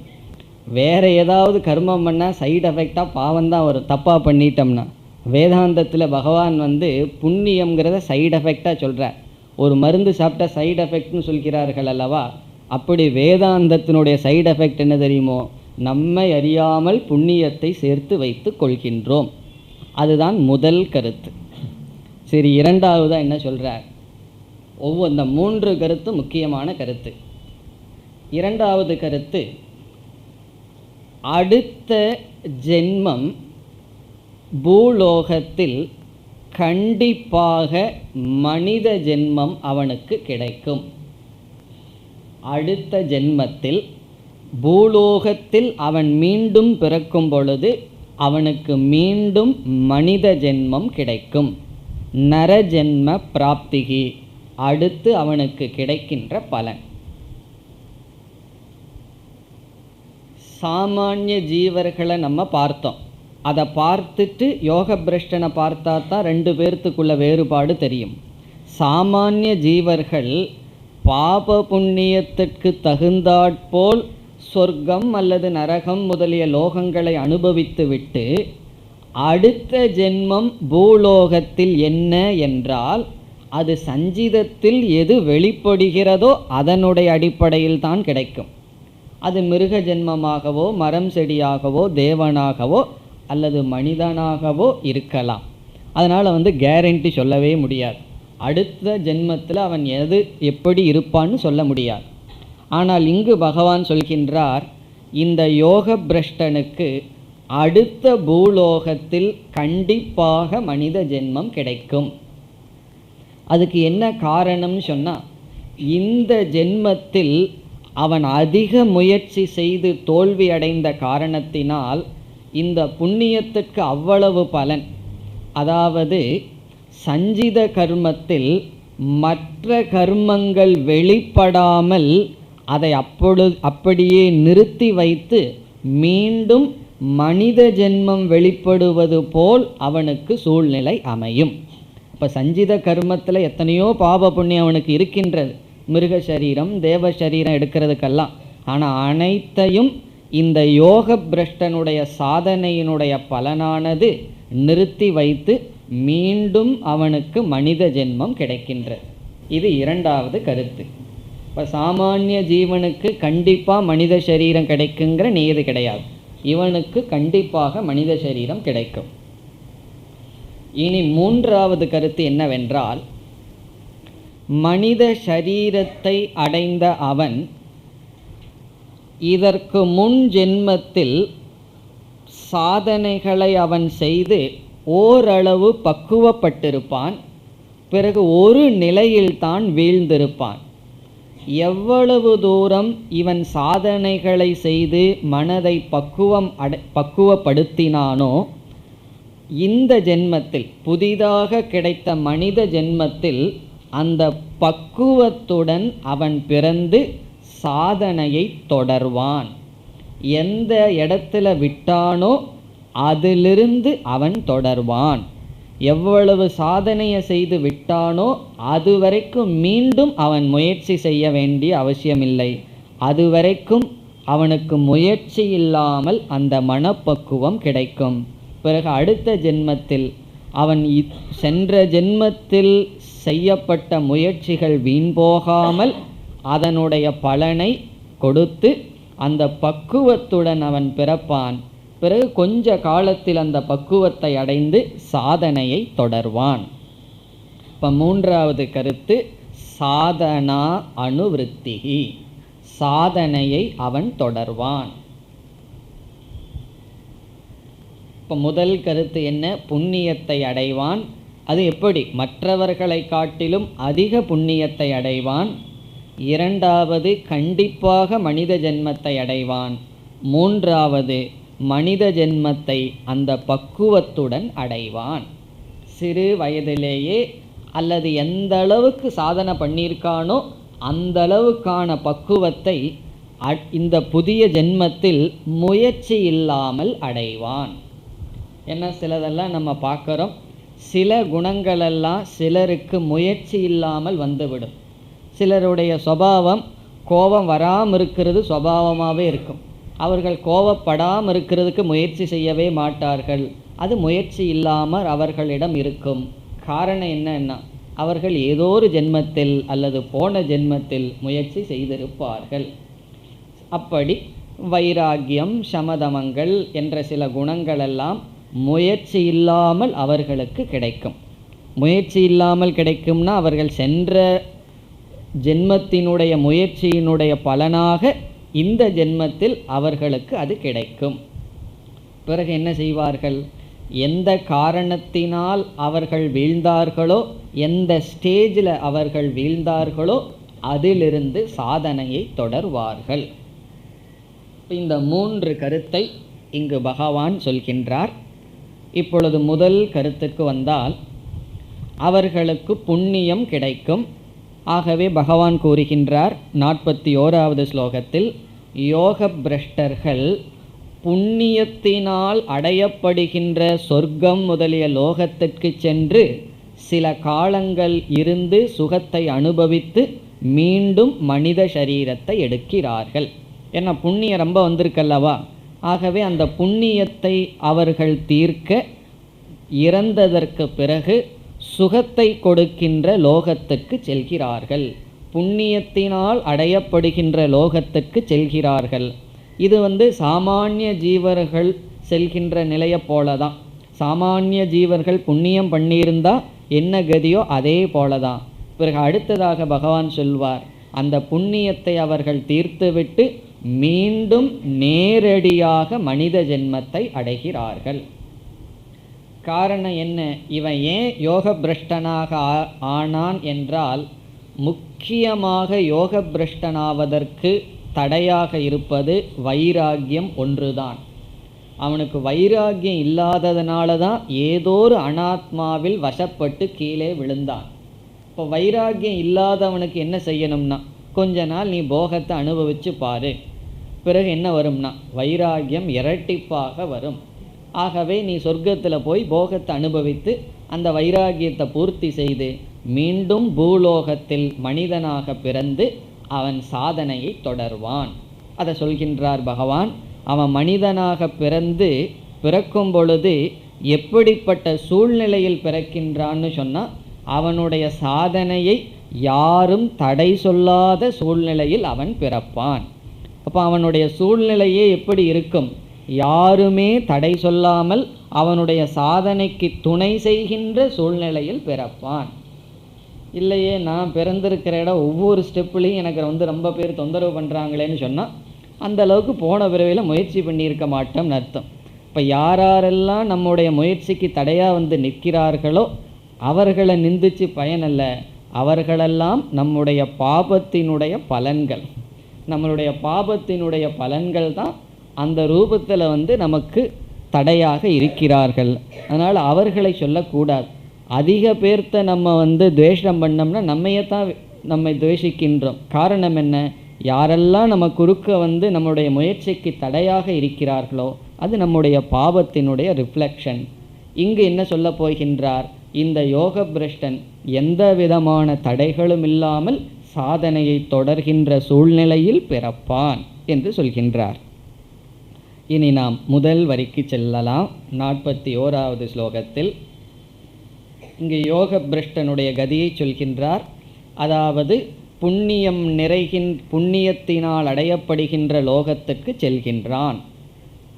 வேறு ஏதாவது கர்மம் பண்ணால் சைடு எஃபெக்டாக பாவம்தான் வரும், தப்பாக பண்ணிட்டோம்னா. வேதாந்தத்தில் பகவான் புண்ணியங்கிறத சைடு எஃபெக்டாக சொல்கிறார். ஒரு மருந்து சாப்பிட்டா சைடு எஃபெக்ட்னு சொல்கிறார்கள் அல்லவா, அப்படி வேதாந்தத்தினுடைய சைடு எஃபெக்ட் என்ன தெரியுமோ, நம்மை அறியாமல் புண்ணியத்தை சேர்த்து வைத்து கொள்கின்றோம். அதுதான் முதல் கருத்து. சரி, இரண்டாவதாக என்ன சொல்கிறார்? இந்த 3 கருத்து முக்கியமான கருத்து. இரண்டாவது கருத்து, அடுத்த ஜென்மம் பூலோகத்தில் கண்டிப்பாக மனித ஜென்மம் அவனுக்கு கிடைக்கும். அடுத்த ஜென்மத்தில் பூலோகத்தில் அவன் மீண்டும் பிறக்கும் பொழுது அவனுக்கு மீண்டும் மனித ஜென்மம் கிடைக்கும். நரஜென்ம பிராப்திகி, அடுத்து அவனுக்கு கிடைக்கின்ற பலன். சாமானிய ஜீவர்களை நம்ம பார்த்தோம். அதை பார்த்துட்டு யோக பிரஷ்டனை பார்த்தா தான் 2 பேர்த்துக்குள்ள வேறுபாடு தெரியும். சாமானிய ஜீவர்கள் பாப புண்ணியத்திற்கு தகுந்தாற்போல் சொர்க்கம் அல்லது நரகம் முதலிய லோகங்களை அனுபவித்துவிட்டு அடுத்த ஜென்மம் பூலோகத்தில் என்ன என்றால் அது சஞ்சிதத்தில் எது வெளிப்படுகிறதோ அதனுடைய அடிப்படையில் தான் கிடைக்கும். அது மிருக ஜென்மமாகவோ மரம் செடியாகவோ தேவனாகவோ அல்லது மனிதனாகவோ இருக்கலாம். அதனால் கேரண்டி சொல்லவே முடியாது. அடுத்த ஜென்மத்தில் அவன் எப்படி இருப்பான்னு சொல்ல முடியாது. ஆனால் இங்கு பகவான் சொல்கின்றார், இந்த யோக பிரஷ்டனுக்கு அடுத்த பூலோகத்தில் கண்டிப்பாக மனித ஜென்மம் கிடைக்கும். அதுக்கு என்ன காரணம்னு சொன்னால், இந்த ஜென்மத்தில் அவன் அதிக முயற்சி செய்து தோல்வி அடைந்த காரணத்தினால் இந்த புண்ணியத்திற்கு அவ்வளவு பலன். அதாவது சஞ்சித கர்மத்தில் மற்ற கர்மங்கள் வெளிப்படாமல் அதை அப்படியே நிறுத்தி வைத்து மீண்டும் மனித ஜென்மம் வெளிப்படுவது போல் அவனுக்கு சூழ்நிலை அமையும். இப்போ சஞ்சித கர்மத்தில் எத்தனையோ பாப புண்ணியம் அவனுக்கு இருக்கின்றது, மிருக சரீரம் தேவ சரீரம் எடுக்கிறதுக்கெல்லாம். ஆனால் அனைத்தையும் இந்த யோக பிரஷ்டனுடைய சாதனையினுடைய பலனானது நிறுத்தி வைத்து மீண்டும் அவனுக்கு மனித ஜென்மம் கிடைக்கின்றது. இது இரண்டாவது கருத்து. இப்போ சாமானிய ஜீவனுக்கு கண்டிப்பாக மனித சரீரம் கிடைக்குங்கிற நியதி கிடையாது. இவனுக்கு கண்டிப்பாக மனித சரீரம் கிடைக்கும். இனி மூன்றாவது கருத்து என்னவென்றால், மனித சரீரத்தை அடைந்த அவன் இதற்கு முன் ஜென்மத்தில் சாதனைகளை அவன் செய்து ஓரளவு பக்குவப்பட்டிருப்பான். பிறகு ஒரு நிலையில்தான் வீழ்ந்திருப்பான். எவ்வளவு தூரம் இவன் சாதனைகளை செய்து மனதை பக்குவப்படுத்தினானோ, இந்த ஜென்மத்தில் புதிதாக கிடைத்த மனித ஜென்மத்தில் அந்த பக்குவத்துடன் அவன் பிறந்து சாதனையை தொடர்வான். எந்த இடத்துல விட்டானோ அதிலிருந்து அவன் தொடர்வான். எவ்வளவு சாதனையை செய்து விட்டானோ அதுவரைக்கும் மீண்டும் அவன் முயற்சி செய்ய வேண்டிய அவசியமில்லை. அதுவரைக்கும் அவனுக்கு முயற்சி இல்லாமல் அந்த மனப்பக்குவம் கிடைக்கும். பிறகு அடுத்த ஜென்மத்தில் அவன் சென்ற ஜென்மத்தில் செய்யப்பட்ட முயற்சிகள் வீண் போகாமல் அதனுடைய பலனை கொடுத்து அந்த பக்குவத்துடன் அவன் பிறப்பான். பிறகு கொஞ்ச காலத்தில் அந்த பக்குவத்தை அடைந்து சாதனையை தொடர்வான். இப்போ மூன்றாவது கருத்து, சாதனா அனுவிருத்திகி, சாதனையை அவன் தொடர்வான். இப்போ முதல் கருத்து என்ன? புண்ணியத்தை அடைவான். அது எப்படி? மற்றவர்களை காட்டிலும் அதிக புண்ணியத்தை அடைவான். இரண்டாவது, கண்டிப்பாக மனித ஜென்மத்தை அடைவான். மூன்றாவது, மனித ஜென்மத்தை அந்த பக்குவத்துடன் அடைவான். சிறு வயதிலேயே அல்லது எந்த அளவுக்கு சாதனை பண்ணியிருக்கானோ அந்த அளவுக்கான பக்குவத்தை இந்த புதிய ஜென்மத்தில் முயற்சி இல்லாமல் அடைவான். ஏன்னா சிலதெல்லாம் நம்ம பார்க்குறோம், சில குணங்களெல்லாம் சிலருக்கு முயற்சி இல்லாமல் வந்துவிடும். சிலருடைய சுபாவம் கோபம் வராமல் இருக்கிறது சுபாவமாகவே இருக்கும். அவர்கள் கோபப்படாமல் இருக்கிறதுக்கு முயற்சி செய்யவே மாட்டார்கள். அது முயற்சி இல்லாமல் அவர்களிடம் இருக்கும். காரணம் என்னன்னா, அவர்கள் ஏதோ ஒரு ஜென்மத்தில் அல்லது போன ஜென்மத்தில் முயற்சி செய்திருப்பார்கள். அப்படி வைராகியம், சமதமங்கள் என்ற சில குணங்களெல்லாம் முயற்சி இல்லாமல் அவர்களுக்கு கிடைக்கும். முயற்சி இல்லாமல் கிடைக்கும்னா அவர்கள் சென்ற ஜென்மத்தினுடைய முயற்சியினுடைய பலனாக இந்த ஜென்மத்தில் அவர்களுக்கு அது கிடைக்கும். பிறகு என்ன செய்வார்கள்? எந்த காரணத்தினால் அவர்கள் வீழ்ந்தார்களோ, எந்த ஸ்டேஜில் அவர்கள் வீழ்ந்தார்களோ அதிலிருந்து சாதனையை தொடர்வார்கள். இந்த 3 கருத்தை இங்கு பகவான் சொல்கின்றார். இப்பொழுது முதல் கருத்துக்கு வந்தால், அவர்களுக்கு புண்ணியம் கிடைக்கும். ஆகவே பகவான் கூறுகின்றார் 41வது ஸ்லோகத்தில், யோக பிரஷ்டர்கள் புண்ணியத்தினால் அடையப்படுகின்ற சொர்க்கம் முதலிய லோகத்திற்கு சென்று சில காலங்கள் இருந்து சுகத்தை அனுபவித்து மீண்டும் மனித சரீரத்தை எடுக்கிறார்கள். ஏன்னா புண்ணியம் ரொம்ப வந்திருக்கல்லவா, ஆகவே அந்த புண்ணியத்தை அவர்கள் தீர்க்க இறந்ததற்கு பிறகு சுகத்தை கொடுக்கின்ற லோகத்துக்கு செல்கிறார்கள். புண்ணியத்தினால் அடையப்படுகின்ற லோகத்துக்கு செல்கிறார்கள். இது சாமானிய ஜீவர்கள் செல்கின்ற நிலையை போலதான். சாமானிய ஜீவர்கள் புண்ணியம் பண்ணியிருந்தா என்ன கதியோ அதே போலதான். பிறகு அடுத்ததாக பகவான் சொல்வார், அந்த புண்ணியத்தை அவர்கள் தீர்த்துவிட்டு மீண்டும் நேரடியாக மனித ஜென்மத்தை அடைகிறார்கள். காரணம் என்ன? இவன் ஏன் யோக பிரஷ்டனாக ஆனான் என்றால், முக்கியமாக யோக பிரஷ்டனாவதற்கு தடையாக இருப்பது வைராகியம் ஒன்றுதான். அவனுக்கு வைராகியம் இல்லாததுனால தான் ஏதோ ஒரு அனாத்மாவில் வசப்பட்டு கீழே விழுந்தான். இப்போ வைராகியம் இல்லாதவனுக்கு என்ன செய்யணும்னா, கொஞ்ச நாள் நீ போகத்தை அனுபவிச்சு பாரு, பிறகு என்ன வரும்னா வைராகியம் இரட்டிப்பாக வரும். ஆகவே நீ சொர்க்கத்தில் போய் போகத்தை அனுபவித்து அந்த வைராகியத்தை பூர்த்தி செய்து மீண்டும் பூலோகத்தில் மனிதனாக பிறந்து அவன் சாதனையை தொடர்வான். அதை சொல்கின்றார் பகவான். அவன் மனிதனாக பிறக்கும் பொழுது எப்படிப்பட்ட சூழ்நிலையில் பிறக்கின்றான்னு சொன்னால், அவனுடைய சாதனையை யாரும் தடை சொல்லாத சூழ்நிலையில் அவன் பிறப்பான். அப்போ அவனுடைய சூழ்நிலையே எப்படி இருக்கும்? யாருமே தடை சொல்லாமல் அவனுடைய சாதனைக்கு துணை செய்கின்ற சூழ்நிலையில் பிறப்பான். இல்லையே, நான் பிறந்திருக்கிற இடம் ஒவ்வொரு ஸ்டெப்லையும் எனக்கு ரொம்ப பேர் தொந்தரவு பண்ணுறாங்களேன்னு சொன்னால், அந்த அளவுக்கு போன பிறவியில் முயற்சி பண்ணியிருக்க மாட்டோம்னு அர்த்தம். இப்போ யாரெல்லாம் நம்முடைய முயற்சிக்கு தடையாக நிற்கிறார்களோ அவர்களை நிந்திச்சு பயனல்ல, அவர்களெல்லாம் நம்முடைய பாபத்தினுடைய பலன்கள். நம்மளுடைய பாபத்தினுடைய பலன்கள் தான் அந்த ரூபத்தில் நமக்கு தடையாக இருக்கிறார்கள். அதனால் அவர்களை சொல்லக்கூடாது. அதிக பேர்த்த நம்ம துவேஷம் பண்ணோம்னா நம்மை துவேஷிக்கின்றோம். காரணம் என்ன? யாரெல்லாம் நம்ம குறுக்க நம்முடைய முயற்சிக்கு தடையாக இருக்கிறார்களோ அது நம்முடைய பாவத்தினுடைய ரிஃப்ளெக்ஷன். இங்கு என்ன சொல்ல போகின்றார்? இந்த யோக பிரஷ்டன் எந்த விதமான தடைகளும் இல்லாமல் சாதனையை தொடர்கின்ற சூழ்நிலையில் பிறப்பான் என்று சொல்கின்றார். இனி நாம் முதல் வரிக்கு செல்லலாம். 41வது ஸ்லோகத்தில் இங்கு யோக பிரஷ்டனுடைய கதியை சொல்கின்றார். அதாவது புண்ணியத்தினால் அடையப்படுகின்ற லோகத்துக்கு செல்கின்றான்,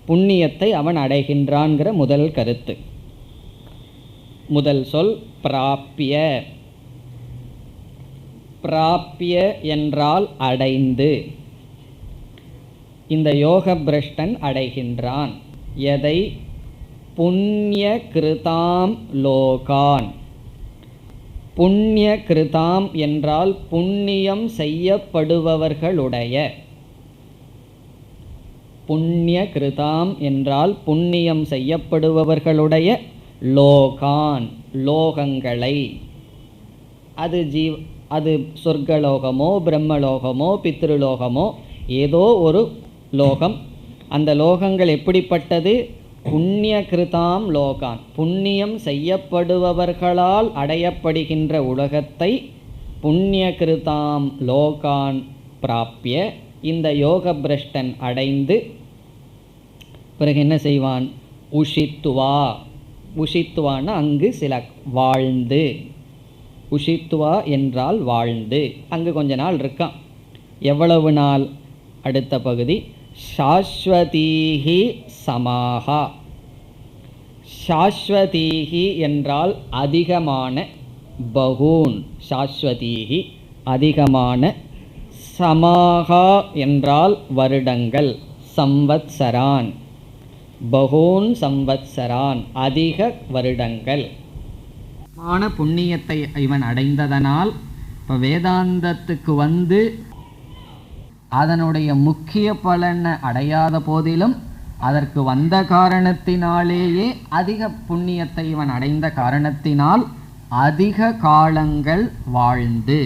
புண்ணியத்தை அவன் அடைகின்றான்கிற முதல் கருத்து. முதல் சொல் பிராப்ய. பிராப்ய என்றால் அடைந்து. இந்த யோக பிரஷ்டன் அடைகின்றான் எதை? புண்ணிய கிருதாம் லோகான். புண்ணிய கிருதாம் என்றால் புண்ணியம் செய்யப்படுபவர்களுடைய. புண்ணிய கிருதாம் என்றால் புண்ணியம் செய்யப்படுபவர்களுடைய லோகான், லோகங்களை. அது சொர்க்கலோகமோ பிரம்மலோகமோ பித்ருலோகமோ ஏதோ ஒரு லோகம். அந்த லோகங்கள் எப்படிப்பட்டது? புண்ணிய கிருதாம் லோகான், புண்ணியம் செய்யப்படுபவர்களால் அடையப்படுகின்ற உலகத்தை புண்ணிய கிருதாம் லோகான் பிராப்ய இந்த யோக பிரஷ்டன் அடைந்து பிறகு என்ன செய்வான்? உஷித்துவா. உஷித்துவான்னா அங்கு சில வாழ்ந்து. உஷித்துவா என்றால் வாழ்ந்து. அங்கு கொஞ்ச நாள் இருக்கான். எவ்வளவு நாள்? அடுத்த பகுதி சாஸ்வதீஹி சமாஹா. சாஸ்வதீஹி என்றால் அதிகமான, பகூன் சாஸ்வதீஹி அதிகமான, சமாஹா என்றால் வருடங்கள், சம்வத்சரான், பகூன் சம்வத்சரான் அதிக வருடங்கள். புண்ணியத்தை இவன் அடைந்ததனால் இப்போ வேதாந்தத்துக்கு வந்து அதனுடைய முக்கிய பலனை அடையாத போதிலும் அதற்கு வந்த காரணத்தினாலேயே அதிக புண்ணியத்தை இவன் அடைந்த காரணத்தினால் அதிக காலங்கள் வாழ்ந்து,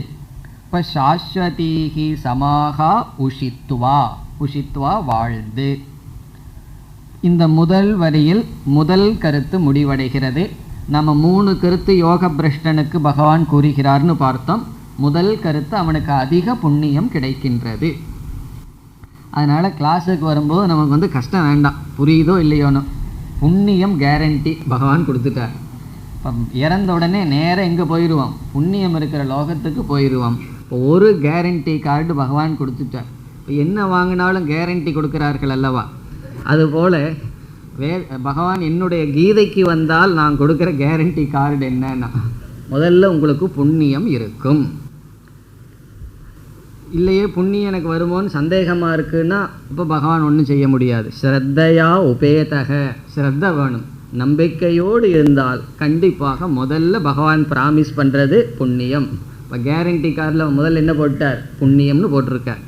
இப்போ சாஸ்வதீஹி சமாஹா உஷித்வா, உஷித்வா வாழ்ந்து. இந்த முதல் வரியில் முதல் கருத்து முடிவடைகிறது. நம்ம 3 கருத்து யோக பிரஷ்டனுக்கு பகவான் கூறுகிறார்னு பார்த்தோம். முதல் கருத்து அவனுக்கு அதிக புண்ணியம் கிடைக்கின்றது. அதனால் கிளாஸுக்கு வரும்போது நமக்கு வந்து கஷ்டம் வேண்டாம், புரியுதோ இல்லையோன்னு, புண்ணியம் கேரண்டி பகவான் கொடுத்துட்டார். இப்போ இறந்த உடனே நேராக எங்கே போயிடுவோம், புண்ணியம் இருக்கிற லோகத்துக்கு போயிடுவோம். இப்போ ஒரு கேரண்டி கார்டு பகவான் கொடுத்துட்டார். இப்போ என்ன வாங்கினாலும் கேரண்டி கொடுக்குறார்கள் அல்லவா, அதுபோல் பகவான் என்னுடைய கீதைக்கு வந்தால் நான் கொடுக்குற கேரண்டி கார்டு என்னன்னா, முதல்ல உங்களுக்கு புண்ணியம் இருக்கும். இல்லையே புண்ணியம் எனக்கு வருமோன்னு சந்தேகமாக இருக்குன்னா இப்போ பகவான் ஒன்றும் செய்ய முடியாது. ஸ்ரத்தையா உபேதக, ஸ்ரத்த வேணும், நம்பிக்கையோடு இருந்தால் கண்டிப்பாக முதல்ல பகவான் ப்ராமிஸ் பண்ணுறது புண்ணியம். இப்போ கேரண்டி கார்டில் முதல்ல என்ன போட்டார், புண்ணியம்னு போட்டிருக்கார்.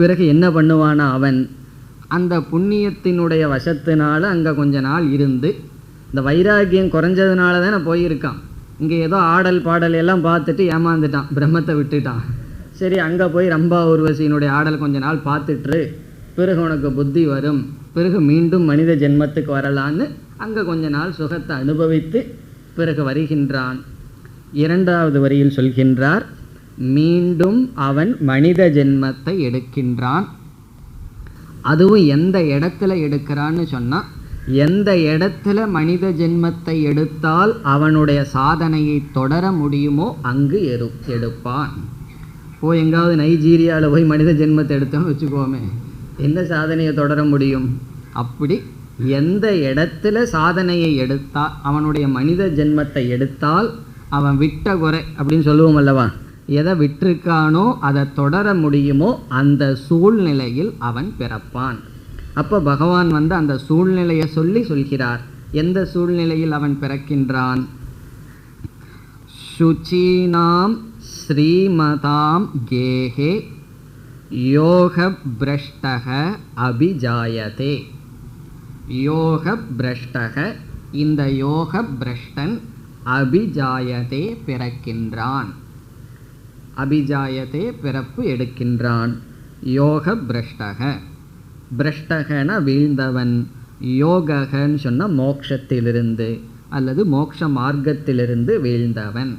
பிறகு என்ன பண்ணுவானா அவன், அந்த புண்ணியத்தினுடைய வசத்தினால அங்கே கொஞ்ச நாள் இருந்து, இந்த வைராக்கியம் குறைஞ்சதுனால தானே போயிருக்கான். இங்கே ஏதோ ஆடல் பாடல் எல்லாம் பார்த்துட்டு ஏமாந்துட்டான், பிரம்மத்தை விட்டுட்டான். சரி அங்கே போய் ரம்பா ஊர்வசியினுடைய ஆடல் கொஞ்ச நாள் பார்த்துட்டு பிறகு உனக்கு புத்தி வரும், பிறகு மீண்டும் மனித ஜென்மத்துக்கு வரலான்னு அங்கே கொஞ்ச நாள் சுகத்தை அனுபவித்து பிறகு வருகின்றான். 2வது வரியில் சொல்கின்றார், மீண்டும் அவன் மனித ஜென்மத்தை எடுக்கின்றான். அதுவும் எந்த இடத்துல எடுக்கிறான்னு சொன்னால், எந்த இடத்துல மனித ஜென்மத்தை எடுத்தால் அவனுடைய சாதனையை தொடர முடியுமோ அங்கு எடுப்பான். போய் எங்காவது நைஜீரியாவில் போய் மனித ஜென்மத்தை எடுத்தோம்னு வச்சுக்கோமே, என்ன சாதனையை தொடர முடியும்? அப்படி எந்த இடத்துல சாதனையை எடுத்தால், அவனுடைய மனித ஜென்மத்தை எடுத்தால் அவன் விட்ட குறை அப்படின்னு சொல்லுவோம் அல்லவா, எதை விட்டிருக்கானோ அதை தொடர முடியுமோ அந்த சூழ்நிலையில் அவன் பிறப்பான். அப்போ பகவான் வந்து அந்த சூழ்நிலையை சொல்கிறார். எந்த சூழ்நிலையில் அவன் பிறக்கின்றான்? சுச்சீனாம் ஸ்ரீமதாம் கேஹே யோக பிரஷ்டக அபிஜாயதே. யோக பிரஷ்டக, இந்த யோக பிரஷ்டன் அபிஜாயதே பிறக்கின்றான். அபிஜாயதே பிறப்பு எடுக்கின்றான். யோக பிரஷ்டக, பிரஷ்டகன வீழ்ந்தவன், யோகன்னு சொன்னால் மோட்சத்திலிருந்து அல்லது மோட்ச மார்க்கத்திலிருந்து வீழ்ந்தவன்.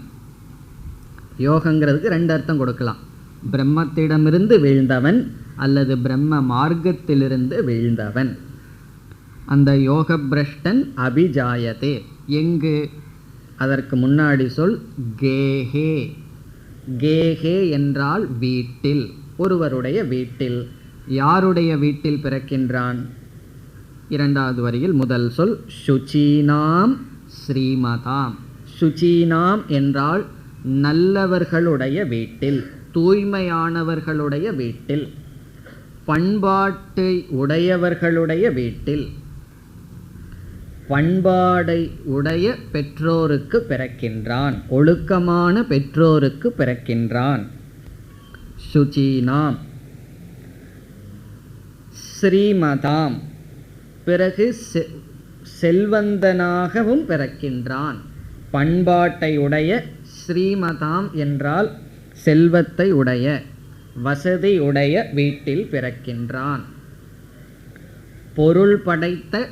யோகங்கிறதுக்கு 2 அர்த்தம் கொடுக்கலாம், பிரம்மத்திடமிருந்து வீழ்ந்தவன் அல்லது பிரம்ம மார்க்கத்திலிருந்து வீழ்ந்தவன். அந்த யோக பிரஷ்டன் அபிஜாயதே எங்கு? அதற்கு முன்னாடி சொல் கேஹே. கேஹே என்றால் வீட்டில், ஒருவருடைய வீட்டில். யாருடைய வீட்டில் பிறக்கின்றான்? 2வது வரியில் முதல் சொல் சுச்சீனாம் ஸ்ரீமதாம். சுச்சீனாம் என்றால் நல்லவர்களுடைய வீட்டில், தூய்மையானவர்களுடைய வீட்டில், பண்பாட்டை உடையவர்களுடைய வீட்டில், பண்பாடை உடைய பெற்றோருக்கு பிறக்கின்றான், ஒழுக்கமான பெற்றோருக்கு பிறக்கின்றான். சுச்சீனாம். ஸ்ரீமதாம், பிறகு செல்வந்தனாகவும் பிறக்கின்றான். பண்பாட்டை உடைய, ஸ்ரீமதாம் என்றால் செல்வத்தை உடைய, வசதி உடைய வீட்டில் பிறக்கின்றான். பொருள் படைத்த,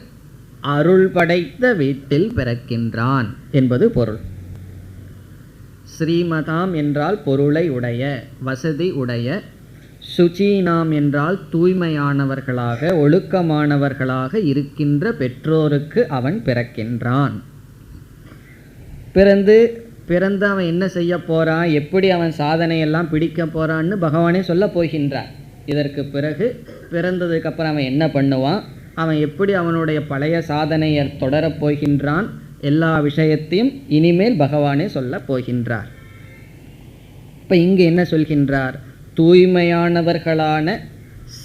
அருள் படைத்த வீட்டில் பிறக்கின்றான் என்பது பொருள். ஸ்ரீமதாம் என்றால் பொருளை உடைய, வசதி உடைய. சுச்சீனாம் என்றால் தூய்மையானவர்களாக, ஒழுக்கமானவர்களாக இருக்கின்ற பெற்றோருக்கு அவன் பிறக்கின்றான். பிறந்து அவன் என்ன செய்ய போறான், எப்படி அவன் சாதனையெல்லாம் பிடிக்க போறான்னு பகவானே சொல்ல போகின்றார். இதற்கு பிறகு பிறந்ததுக்கப்புறம் அவன் என்ன பண்ணுவான், அவன் எப்படி அவனுடைய பழைய சாதனையை தொடரப் போகின்றான், எல்லா விஷயத்தையும் இனிமேல் பகவானே சொல்லப் போகின்றார். இப்போ இங்கு என்ன சொல்கின்றார், தூய்மையானவர்களான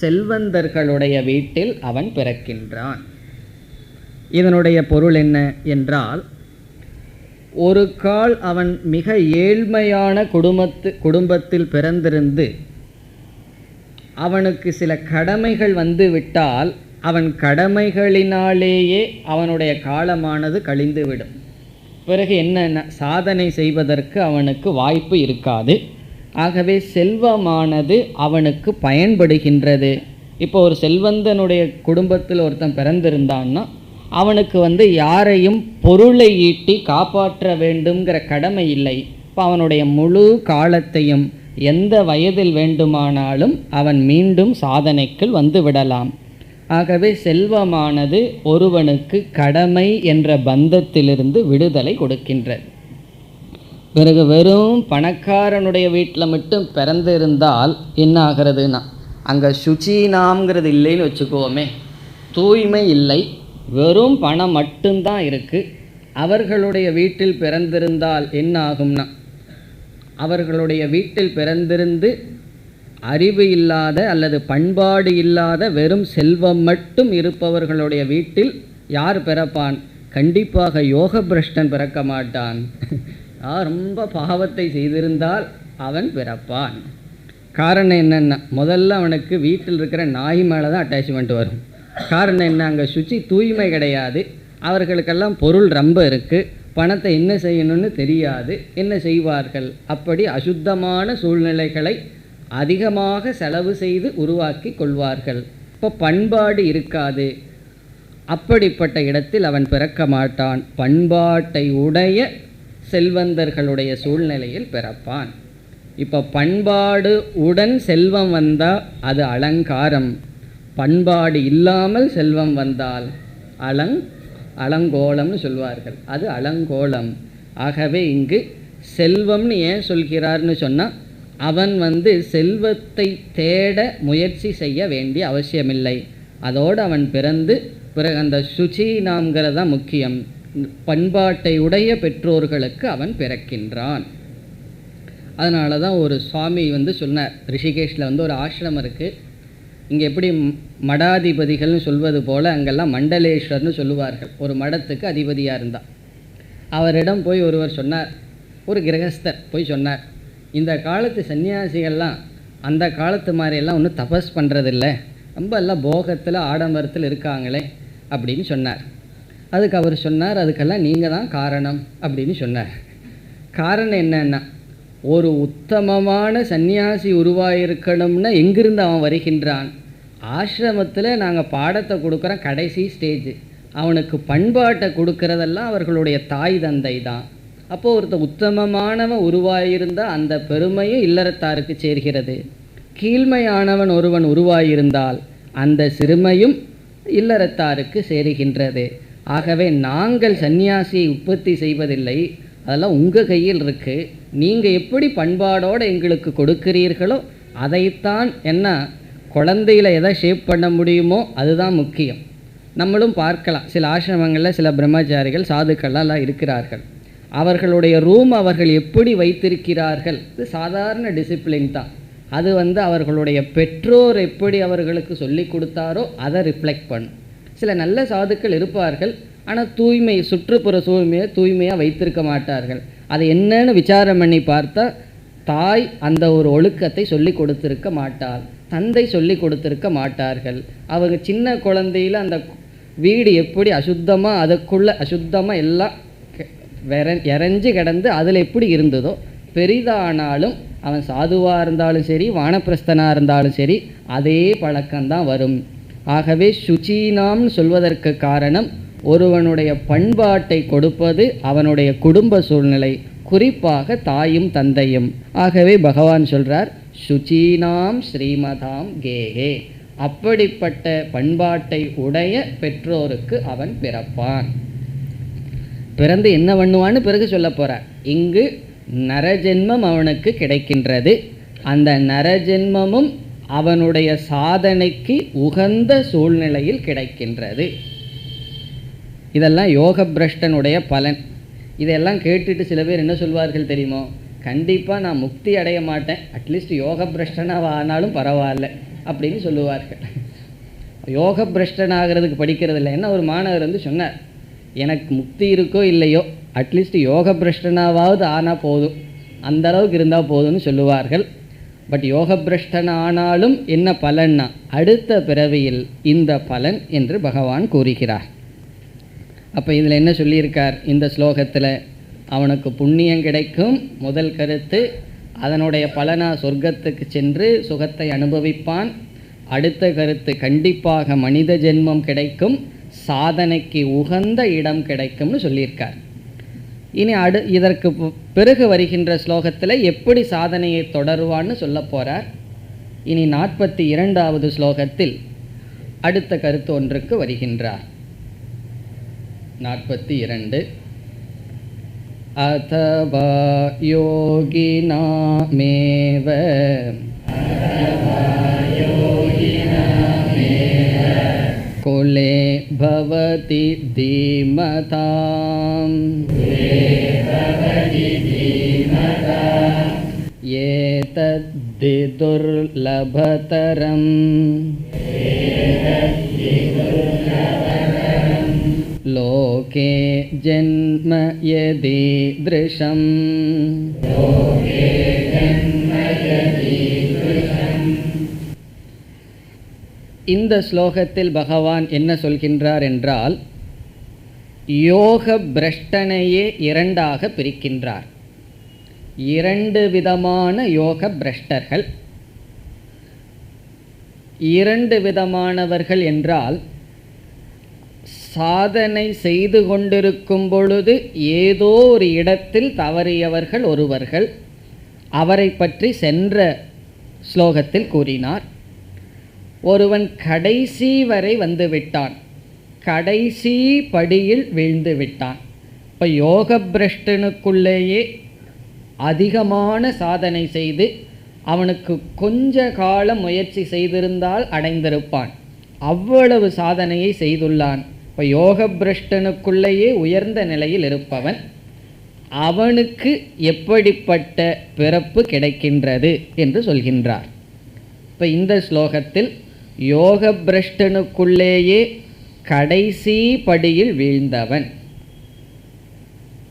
செல்வந்தர்களுடைய வீட்டில் அவன் பிறக்கின்றான். இதனுடைய பொருள் என்ன என்றால், ஒரு கால் அவன் மிக ஏழ்மையான குடும்பத்தில் பிறந்திருந்து அவனுக்கு சில கடமைகள் வந்து விட்டால் அவன் கடமைகளினாலேயே அவனுடைய காலமானது கழிந்துவிடும். பிறகு என்ன சாதனை செய்வதற்கு அவனுக்கு வாய்ப்பு இருக்காது. ஆகவே செல்வமானது அவனுக்கு பயன்படுகின்றது. இப்போ ஒரு செல்வந்தனுடைய குடும்பத்தில் ஒருத்தன் பிறந்திருந்தான்னா அவனுக்கு யாரையும் பொருளை ஈட்டி காப்பாற்ற வேண்டுங்கிற கடமை இல்லை. இப்போ அவனுடைய முழு காலத்தையும் எந்த வயதில் வேண்டுமானாலும் அவன் மீண்டும் சாதனைக்குள் வந்து விடலாம். ஆகவே செல்வமானது ஒருவனுக்கு கடமை என்ற பந்தத்திலிருந்து விடுதலை கொடுக்கின்றது. பிறகு வெறும் பணக்காரனுடைய வீட்டில் மட்டும் பிறந்திருந்தால் என்ன ஆகிறதுனா, அங்கே சுச்சீனாம்ங்கிறது இல்லைன்னு வச்சுக்கோமே, தூய்மை இல்லை, வெறும் பணம் மட்டும்தான் இருக்குது. அவர்களுடைய வீட்டில் பிறந்திருந்தால் என்ன ஆகும்னா, அவர்களுடைய வீட்டில் பிறந்திருந்து அறிவு இல்லாத அல்லது பண்பாடு இல்லாத வெறும் செல்வம் மட்டும் இருப்பவர்களுடைய வீட்டில் யார் பிறப்பான்? கண்டிப்பாக யோக பிரஷ்டன் பிறக்க மாட்டான். யார் ரொம்ப பாவத்தை செய்திருந்தால் அவன் பிறப்பான். காரணம் என்னென்னா, முதல்ல அவனுக்கு வீட்டில் இருக்கிற நாய் மேலே தான் அட்டாச்மெண்ட் வரும். காரணம் என்ன, அங்கே சுச்சி தூய்மை கிடையாது, அவர்களுக்கெல்லாம் பொருள் ரொம்ப இருக்குது, பணத்தை என்ன செய்யணும்னு தெரியாது, என்ன செய்வார்கள்? அப்படி அசுத்தமான சூழ்நிலைகளை அதிகமாக செலவு செய்து உருவாக்கி கொள்வார்கள். இப்போ பண்பாடு இருக்காது. அப்படிப்பட்ட இடத்தில் அவன் பிறக்க மாட்டான். பண்பாட்டை உடைய செல்வந்தர்களுடைய சூழ்நிலையில் பிறப்பான். இப்போ பண்பாடு உடன் செல்வம் வந்தால் அது அலங்காரம், பண்பாடு இல்லாமல் செல்வம் வந்தால் அலங்கோலம்னு சொல்வார்கள், அது அலங்கோலம். ஆகவே இங்கு செல்வம்னு ஏன் சொல்கிறார்னு சொன்னால், அவன் செல்வத்தை தேட முயற்சி செய்ய வேண்டிய அவசியமில்லை. அதோடு அவன் பிறந்து பிறகு அந்த சுச்சீனாம்ங்கிறது தான் முக்கியம். பண்பாட்டை உடைய பெற்றோர்களுக்கு அவன் பிறக்கின்றான். அதனால தான் ஒரு சுவாமி சொன்னார், ரிஷிகேஷில் ஒரு ஆசிரமம் இருக்குது. இங்கே எப்படி மடாதிபதிகள்னு சொல்வது போல் அங்கெல்லாம் மண்டலேஸ்வர்னு சொல்லுவார்கள். ஒரு மடத்துக்கு அதிபதியாக இருந்தால் அவரிடம் போய் ஒருவர் சொன்னார், ஒரு கிரகஸ்தர் போய் சொன்னார், இந்த காலத்து சன்னியாசிகள்லாம் அந்த காலத்து மாதிரியெல்லாம் ஒன்றும் தபஸ் பண்ணுறதில்ல, ரொம்ப எல்லாம் போகத்தில் ஆடம்பரத்தில் இருக்காங்களே அப்படின்னு சொன்னார். அதுக்கு அவர் சொன்னார், அதுக்கெல்லாம் நீங்கள் தான் காரணம் அப்படின்னு சொன்னார். காரணம் என்னன்னா, ஒரு உத்தமமான சன்னியாசி உருவாயிருக்கணும்னா எங்கிருந்து அவன் வருகின்றான்? ஆசிரமத்தில் நாங்கள் பாடத்தை கொடுக்குறோம், கடைசி ஸ்டேஜ். அவனுக்கு பண்பாட்டை கொடுக்கறதெல்லாம் அவர்களுடைய தாய் தந்தை தான். அப்போது ஒருத்தர் உத்தமமானவன் உருவாயிருந்தால் அந்த பெருமையும் இல்லறத்தாருக்கு சேர்கிறது. கீழ்மையானவன் ஒருவன் உருவாயிருந்தால் அந்த சிறுமையும் இல்லறத்தாருக்கு சேருகின்றது. ஆகவே நாங்கள் சன்னியாசியை உற்பத்தி செய்வதில்லை, அதெல்லாம் உங்கள் கையில் இருக்குது. நீங்கள் எப்படி பண்பாடோடு எங்களுக்கு கொடுக்கிறீர்களோ அதைத்தான், என்ன குழந்தையில் எதை ஷேப் பண்ண முடியுமோ அதுதான் முக்கியம். நம்மளும் பார்க்கலாம், சில ஆசிரமங்களில் சில பிரம்மச்சாரிகள் சாதுக்கள்லாம் இருக்கிறார்கள். அவர்களுடைய ரூம் அவர்கள் எப்படி வைத்திருக்கிறார்கள், இது சாதாரண டிசிப்ளின் தான். அது அவர்களுடைய பெற்றோர் எப்படி அவர்களுக்கு சொல்லி கொடுத்தாரோ அதை ரிஃப்ளெக்ட் பண்ணும். சில நல்ல சாதுக்கள் இருப்பார்கள், ஆனால் தூய்மை, சுற்றுப்புற சூழ்மையை தூய்மையாக வைத்திருக்க மாட்டார்கள். அதை என்னன்னு விசாரம் பண்ணி பார்த்தா தாய் அந்த ஒரு ஒழுக்கத்தை சொல்லி கொடுத்திருக்க மாட்டாள், தந்தை சொல்லி கொடுத்திருக்க மாட்டார்கள். அவங்க சின்ன குழந்தையில் அந்த வீடு எப்படி அசுத்தமாக, அதுக்குள்ளே அசுத்தமாக எல்லாம் இறஞ்சி கிடந்து அதில் எப்படி இருந்ததோ, பெரிதானாலும் அவன் சாதுவாக இருந்தாலும் சரி, வானப்பிரஸ்தனாக இருந்தாலும் சரி, அதே பழக்கம்தான் வரும். ஆகவே சுச்சீனாம்னு சொல்வதற்கு காரணம், ஒருவனுடைய பண்பாட்டை கொடுப்பது அவனுடைய குடும்ப சூழ்நிலை, குறிப்பாக தாயும் தந்தையும். ஆகவே பகவான் சொல்கிறார், சுச்சீனாம் ஸ்ரீமதாம் கேகே, அப்படிப்பட்ட பண்பாட்டை உடைய பெற்றோருக்கு அவன் பிறப்பான். பிறந்து என்ன பண்ணுவான்னு பிறகு சொல்ல போகிறார். இங்கு நரஜென்மம் அவனுக்கு கிடைக்கின்றது. அந்த நரஜென்மமும் அவனுடைய சாதனைக்கு உகந்த சூழ்நிலையில் கிடைக்கின்றது. இதெல்லாம் யோக பிரஷ்டனுடைய பலன். இதெல்லாம் கேட்டுட்டு சில பேர் என்ன சொல்வார்கள் தெரியுமோ, கண்டிப்பாக நான் முக்தி அடைய மாட்டேன், அட்லீஸ்ட் யோக பிரஷ்டனாக ஆனாலும் பரவாயில்ல அப்படின்னு சொல்லுவார்கள். யோக பிரஷ்டனாகிறதுக்கு படிக்கிறது இல்லை. என்ன ஒரு மாணவர் வந்து சொன்னார், எனக்கு முக்தி இருக்கோ இல்லையோ அட்லீஸ்ட் யோக பிரஷ்டனாவது ஆனால் போதும், அந்த அளவுக்கு இருந்தால் போதும்னு சொல்லுவார்கள். பட் யோக பிரஷ்டன் ஆனாலும் என்ன பலன்னா அடுத்த பிறவியில் இந்த பலன் என்று பகவான் கூறுகிறார். அப்போ இதில் என்ன சொல்லியிருக்கார் இந்த ஸ்லோகத்தில், அவனுக்கு புண்ணியம் கிடைக்கும் முதல் கருத்து, அதனுடைய பலனா சொர்க்கத்துக்கு சென்று சுகத்தை அனுபவிப்பான். அடுத்த கருத்து கண்டிப்பாக மனித ஜென்மம் கிடைக்கும், சாதனைக்கு உகந்த இடம் கிடைக்கும்னு சொல்லியிருக்கார். இனி இதற்கு பிறகு வருகின்ற ஸ்லோகத்தில் எப்படி சாதனையை தொடருவான்னு சொல்ல போகிறார். இனி 42வது ஸ்லோகத்தில் அடுத்த கருத்து ஒன்றுக்கு வருகின்றார். 42 அதவா யோகினாமேவ குலே பவதி தீமதாம் ஏதத்தி துர்லபதரம் லோகே ஜன்ம யதீத்ருஷம். இந்த ஸ்லோகத்தில் பகவான் என்ன சொல்கின்றார் என்றால், யோக பிரஷ்டனையே இரண்டாக பிரிக்கின்றார். இரண்டு விதமான யோக பிரஷ்டர்கள். இரண்டு விதமானவர்கள் என்றால், சாதனை செய்து கொண்டிருக்கும் பொழுது ஏதோ ஒரு இடத்தில் தவறியவர்கள் ஒருவர்கள். அவரை பற்றி சென்ற ஸ்லோகத்தில் கூறினார். ஒருவன் கடைசி வரை வந்து விட்டான், கடைசி படியில் வீழ்ந்து விட்டான். இப்போ யோக பிரஷ்டனுக்குள்ளேயே அதிகமான சாதனை செய்து அவனுக்கு கொஞ்ச காலம் முயற்சி செய்திருந்தால் அடைந்திருப்பான். அவ்வளவு சாதனையை செய்துள்ளான். இப்போ யோக பிரஷ்டனுக்குள்ளேயே உயர்ந்த நிலையில் இருப்பவன், அவனுக்கு எப்படிப்பட்ட பிறப்பு கிடைக்கின்றது என்று சொல்கின்றார். இப்போ இந்த ஸ்லோகத்தில் யோக பிரஷ்டனுக்குள்ளேயே கடைசி படியில் வீழ்ந்தவன்,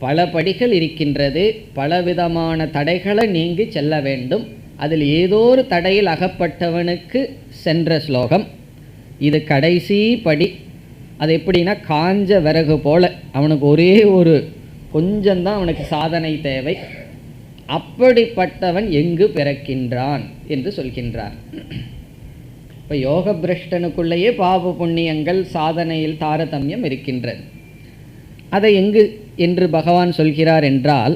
பல படிகள் இருக்கின்றது, பலவிதமான தடைகளை நீங்கி செல்ல வேண்டும். அதில் ஏதோ ஒரு தடையில் அகப்பட்டவனுக்கு சென்ற ஸ்லோகம். இது கடைசி படி. அது எப்படின்னா காஞ்ச விறகு போல, அவனுக்கு ஒரே ஒரு கொஞ்சம்தான் அவனுக்கு சாதனை தேவை. அப்படிப்பட்டவன் எங்கு பிறக்கின்றான் என்று சொல்கின்றார். இப்போ யோக பிரஷ்டனுக்குள்ளேயே பாப புண்ணியங்கள் சாதனையில் தாரதமியம் இருக்கின்றது. அதை எங்கு என்று பகவான் சொல்கிறார் என்றால்,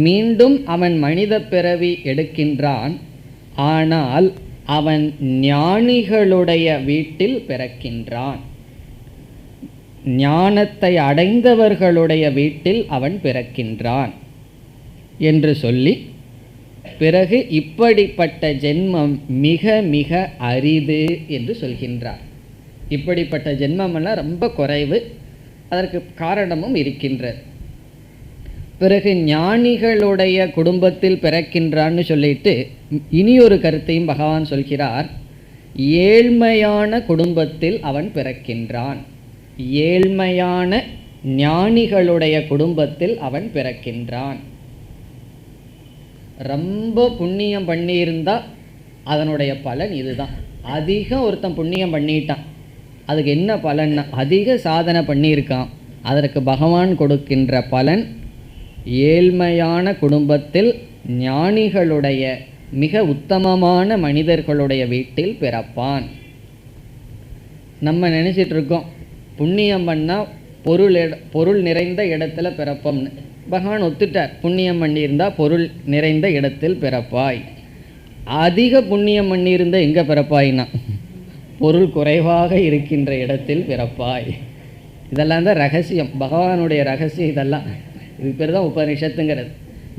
மீண்டும் அவன் மனித பிறவி எடுக்கின்றான், ஆனால் அவன் ஞானிகளுடைய வீட்டில் பிறக்கின்றான். ஞானத்தை அடைந்தவர்களுடைய வீட்டில் அவன் பிறக்கின்றான் என்று சொல்லி, பிறகு இப்படிப்பட்ட ஜென்மம் மிக மிக அரிது என்று சொல்கின்றார். இப்படிப்பட்ட ஜென்மமெல்லாம் ரொம்ப குறைவு, அதற்கு காரணமும் இருக்கின்றது. பிறகு ஞானிகளுடைய குடும்பத்தில் பிறக்கின்றான்னு சொல்லிட்டு இனியொரு கருத்தையும் பகவான் சொல்கிறார். ஏழ்மையான குடும்பத்தில் அவன் பிறக்கின்றான், ஏழ்மையான ஞானிகளுடைய குடும்பத்தில் அவன் பிறக்கின்றான். ரொம்ப புண்ணியம் பண்ணியிருந்தால் அதனுடைய பலன் இதுதான். அதிகம் ஒருத்தன் புண்ணியம் பண்ணிட்டான், அதுக்கு என்ன பலன்னா அதிக சாதனை பண்ணியிருக்கான், அதற்கு பகவான் கொடுக்கின்ற பலன் ஏழ்மையான குடும்பத்தில் ஞானிகளுடைய மிக உத்தமமான மனிதர்களுடைய வீட்டில் பிறப்பான். நம்ம நினச்சிட்டு இருக்கோம் புண்ணியம் பண்ணால் பொருள் நிறைந்த இடத்துல பிறப்போம்னு. பகவான் ஒத்துட்டார், புண்ணியம் பண்ணியிருந்தால் பொருள் நிறைந்த இடத்தில் பிறப்பாய். அதிக புண்ணியம் பண்ணியிருந்த எங்கே பிறப்பாய்னா பொருள் குறைவாக இருக்கின்ற இடத்தில் பிறப்பாய். இதெல்லாம் தான் ரகசியம், பகவானுடைய ரகசியம் இதெல்லாம். இது பேர் தான் உபனிஷத்துங்கிறது.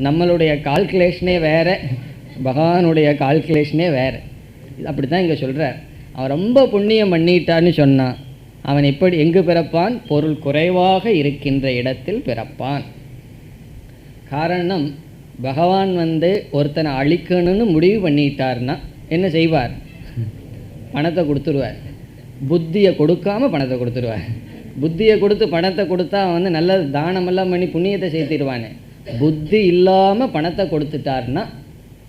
நம்மளுடைய கால்குலேஷனே வேறு, பகவானுடைய கால்குலேஷனே வேறு. அப்படி தான் இங்கே சொல்கிறார். அவன் ரொம்ப புண்ணியம் பண்ணிட்டான்னு சொன்னான், அவன் எப்படி எங்கு பிறப்பான்? பொருள் குறைவாக இருக்கின்ற இடத்தில் பிறப்பான். காரணம், பகவான் ஒருத்தனை அழிக்கணும்னு முடிவு பண்ணிட்டார்னா என்ன செய்வார்? பணத்தை கொடுத்துருவார். புத்தியை கொடுக்காம பணத்தை கொடுத்துருவார். புத்தியை கொடுத்து பணத்தை கொடுத்தா அவன் நல்ல தானமெல்லாம் பண்ணி புண்ணியத்தை சேர்த்திடுவானே. புத்தி இல்லாமல் பணத்தை கொடுத்துட்டார்னா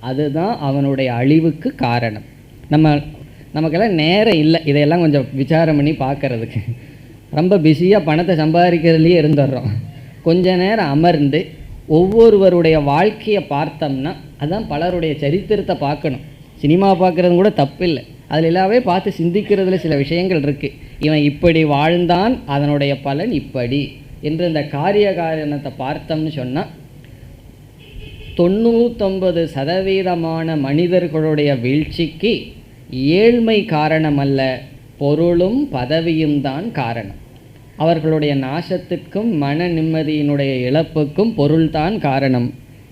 அதுதான் அவனுடைய அழிவுக்கு காரணம். நமக்கெல்லாம் நேரம் இல்லை இதையெல்லாம் கொஞ்சம் விசாரம் பண்ணி பார்க்கறதுக்கு. ரொம்ப பிஸியாக பணத்தை சம்பாதிக்கிறதுலேயே இருந்துடுறோம். கொஞ்ச நேரம் அமர்ந்து ஒவ்வொருவருடைய வாழ்க்கையை பார்த்தோம்னா, அதான் பலருடைய சரித்திரத்தை பார்க்கணும். சினிமா பார்க்குறது கூட தப்பில்லை, அதில் எல்லாமே பார்த்து சிந்திக்கிறதுல சில விஷயங்கள் இருக்குது. இவன் இப்படி வாழ்ந்தான், அதனுடைய பலன் இப்படி என்று இந்த காரிய காரணத்தை பார்த்தோம்னு சொன்னால் 99% மனிதர்களுடைய வீழ்ச்சிக்கு ஏழ்மை காரணமல்ல, பொருளும் பதவியும் தான் காரணம். அவர்களுடைய நாசத்திற்கும் மன நிம்மதியினுடைய இழப்புக்கும் பொருள்தான் காரணம்.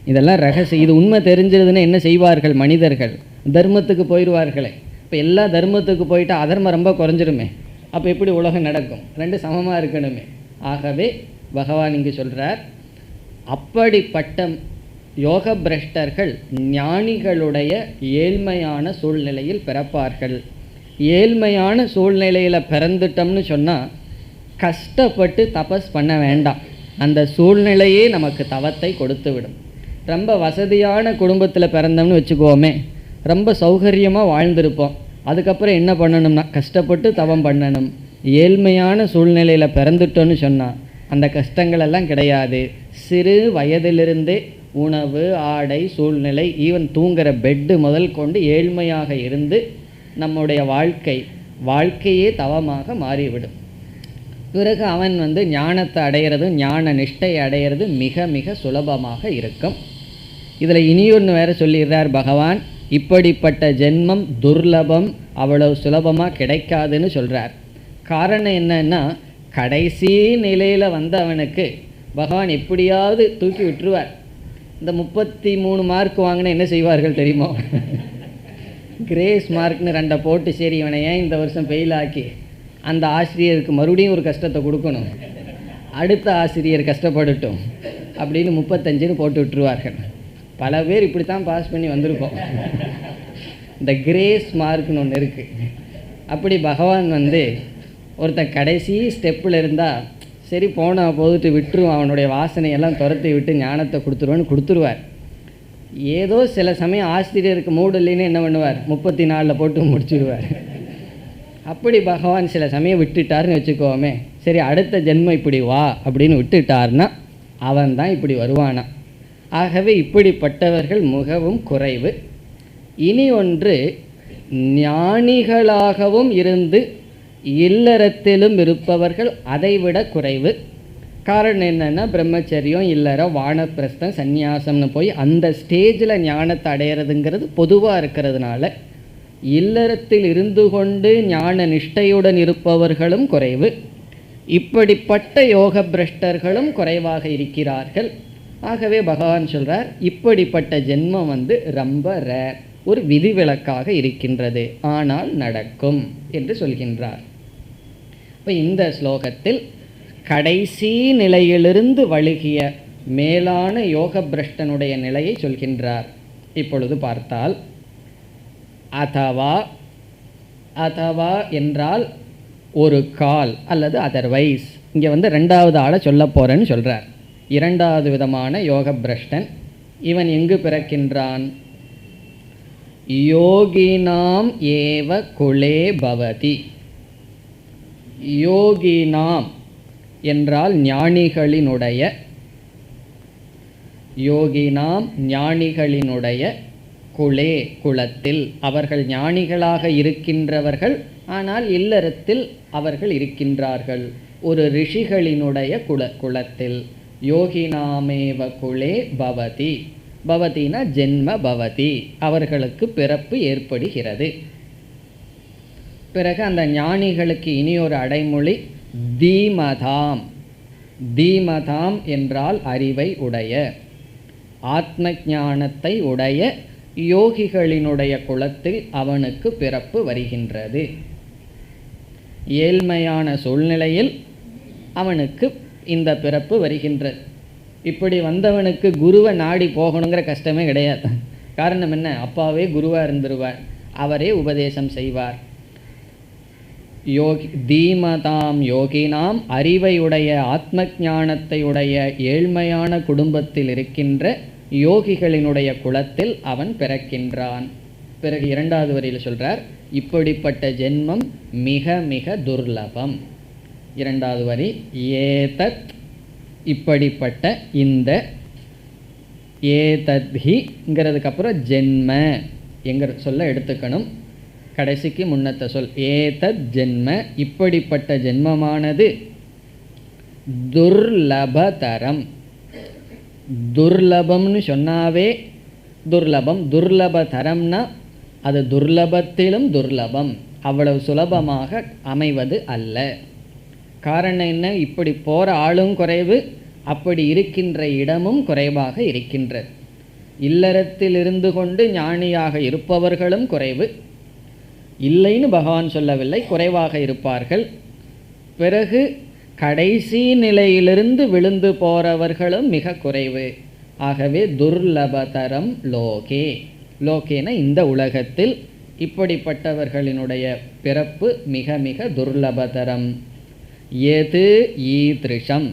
இதெல்லாம் ரகசியம். இது உண்மை தெரிஞ்சதுன்னு என்ன செய்வார்கள் மனிதர்கள்? தர்மத்துக்கு போயிடுவார்களே. இப்போ எல்லா தர்மத்துக்கு போயிட்டால் அதர்மம் ரொம்ப குறைஞ்சிருமே. அப்போ எப்படி உலகம் நடக்கும்? ரெண்டு சமமாக இருக்கணுமே. ஆகவே பகவான் இங்கு சொல்கிறார், அப்படிப்பட்ட யோக பிரஷ்டர்கள் ஞானிகளுடைய ஏழ்மையான சூழ்நிலையில் பிறப்பார்கள். ஏழ்மையான சூழ்நிலையில் பிறந்துட்டோம்னு சொன்னால் கஷ்டப்பட்டு தபஸ் பண்ண வேண்டாம், அந்த சூழ்நிலையே நமக்கு தவத்தை கொடுத்து விடும். ரொம்ப வசதியான குடும்பத்தில் பிறந்தோம்னு வச்சுக்கோமே, ரொம்ப சௌகரியமாக வாழ்ந்திருப்போம். அதுக்கப்புறம் என்ன பண்ணணும்னா கஷ்டப்பட்டு தவம் பண்ணணும். ஏழ்மையான சூழ்நிலையில் பிறந்துட்டோன்னு சொன்னால் அந்த கஷ்டங்களெல்லாம் கிடையாது. சிறு வயதிலிருந்தே உணவு, ஆடை, சூழ்நிலை, ஈவன் தூங்குகிற பெட்டு முதல் கொண்டு ஏழ்மையாக இருந்து நம்முடைய வாழ்க்கையே தவமாக மாறிவிடும். பிறகு அவன் ஞானத்தை அடையிறது, ஞான நிஷ்டை அடையிறது மிக மிக சுலபமாக இருக்கும். இதில் இனியொன்று வேறு சொல்லிடுறார் பகவான், இப்படிப்பட்ட ஜென்மம் துர்லபம், அவ்வளவு சுலபமாக கிடைக்காதுன்னு சொல்கிறார். காரணம் என்னன்னா, கடைசி நிலையில் அவனுக்கு பகவான் எப்படியாவது தூக்கி விட்டுருவார். இந்த 33 மார்க் வாங்கினா என்ன செய்வார்கள் தெரியுமோ? கிரேஸ் மார்க்னு 2 போட்டு, சரி இவனை ஏன் இந்த வருஷம் ஃபெயில் ஆக்கி அந்த ஆசிரியருக்கு மறுபடியும் ஒரு கஷ்டத்தை கொடுக்கணும், அடுத்த ஆசிரியர் கஷ்டப்படட்டும் அப்படின்னு 35ன்னு போட்டு விட்டுருவார்கள். பல பேர் இப்படித்தான் பாஸ் பண்ணி வந்திருக்கோம். இந்த கிரேஸ் மார்க்னு ஒன்று இருக்குது. அப்படி பகவான் ஒருத்தன் கடைசி ஸ்டெப்பில் இருந்தால் சரி போன போதுட்டு விட்டுருவான், அவனுடைய வாசனையெல்லாம் துரத்தி விட்டு ஞானத்தை கொடுத்துருவார். ஏதோ சில சமயம் ஆசிரியருக்கு மூடு இல்லைன்னு என்ன பண்ணுவார், 34 போட்டு முடிச்சுடுவார். அப்படி பகவான் சில சமயம் விட்டுட்டார்னு வச்சுக்கோமே, சரி அடுத்த ஜென்மம் இப்படி வா அப்படின்னு விட்டுட்டார்னா அவன் தான் இப்படி வருவானா. ஆகவே இப்படிப்பட்டவர்கள் மிகவும் குறைவு. இனி ஒன்று, ஞானிகளாகவும் இருந்து இல்லறத்திலும் இருப்பவர்கள் அதைவிட குறைவு. காரணம் என்னென்னா, பிரம்மச்சரியம், இல்லறம், வானப்பிரஸ்தம், சந்நியாசம்னு போய் அந்த ஸ்டேஜில் ஞானத்தை அடையிறதுங்கிறது பொதுவாக இருக்கிறதுனால இல்லறத்தில் இருந்து கொண்டு ஞான நிஷ்டையுடன் இருப்பவர்களும் குறைவு. இப்படிப்பட்ட யோக பிரஷ்டர்களும் குறைவாக இருக்கிறார்கள். ஆகவே பகவான் சொல்கிறார், இப்படிப்பட்ட ஜென்மம் ரொம்ப ரேர், ஒரு விதிவிலக்காக இருக்கின்றது, ஆனால் நடக்கும் என்று சொல்கின்றார். இப்போ இந்த ஸ்லோகத்தில் கடைசி நிலையிலிருந்து வழுகிய மேலான யோக பிரஷ்டனுடைய நிலையை சொல்கின்றார். இப்பொழுது பார்த்தால், அதவா என்றால் ஒரு கால் அல்லது அதர்வைஸ். இங்கே 2வது ஆளை சொல்ல போகிறேன்னு சொல்கிறார். 2வது விதமான யோக பிரஷ்டன். இவன் எங்கு பிறக்கின்றான்? யோகினாம் ஏவ குலே பவதி. யோகினாம் என்றால் ஞானிகளினுடைய, யோகினாம் ஞானிகளினுடைய, குலே குலத்தில், அவர்கள் ஞானிகளாக இருக்கின்றவர்கள், ஆனால் இல்லறத்தில் அவர்கள் இருக்கின்றார்கள். ஒரு ரிஷிகளினுடைய குலத்தில். யோகினாமேவ குலே பவதி. பவதினா ஜென்ம பவதி, அவர்களுக்கு பிறப்பு ஏற்படுகிறது. பிறகு அந்த ஞானிகளுக்கு இனி ஒரு அடைமொழி தீமதாம். தீமதாம் என்றால் அறிவை உடைய, ஆத்ம ஞானத்தை உடைய யோகிகளினுடைய குலத்தில் அவனுக்கு பிறப்பு வருகின்றது. ஏழ்மையான சூழ்நிலையில் அவனுக்கு இந்த பிறப்பு வருகின்றது. இப்படி வந்தவனுக்கு குருவை நாடி போகணுங்கிற கஷ்டமே கிடையாது. காரணம் என்ன? அப்பாவே குருவாக இருந்துருவார், அவரே உபதேசம் செய்வார். யோகி தீமதாம் யோகினாம், அறிவையுடைய ஆத்ம ஞானத்தை உடைய ஏழ்மையான குடும்பத்தில் இருக்கின்ற யோகிகளினுடைய குலத்தில் அவன் பிறக்கின்றான். பிறகு இரண்டாவது வரியில் சொல்றார், இப்படிப்பட்ட ஜென்மம் மிக மிக துர்லபம். இரண்டாவது வரி, ஏதத் இப்படிப்பட்ட, இந்த ஏதத்ஹிங்கிறதுக்கு அப்புறம் ஜென்ம என்கிற சொல்ல எடுத்துக்கணும். கடைசிக்கு முன்னத்த சொல் ஏதத் ஜென்ம, இப்படிப்பட்ட ஜென்மமானது துர்லபதரம். துர்லபம்னு சொன்னாவே துர்லபம், துர்லபதரம்னா அது துர்லபத்திலும் துர்லபம், அவ்வளவு சுலபமாக அமைவது அல்ல. காரணம் என்ன? இப்படி போகிற ஆளும் குறைவு, அப்படி இருக்கின்ற இடமும் குறைவாக இருக்கின்றது. இல்லறத்தில் இருந்து கொண்டு ஞானியாக இருப்பவர்களும் குறைவு, இல்லைன்னு பகவான் சொல்லவில்லை, குறைவாக இருப்பார்கள். பிறகு கடைசி நிலையிலிருந்து விழுந்து போகிறவர்களும் மிக குறைவு. ஆகவே துர்லபதரம் லோகே, லோகேன இந்த உலகத்தில் இப்படிப்பட்டவர்களினுடைய பிறப்பு மிக மிக துர்லபதரம். எது ஈதிருஷம்,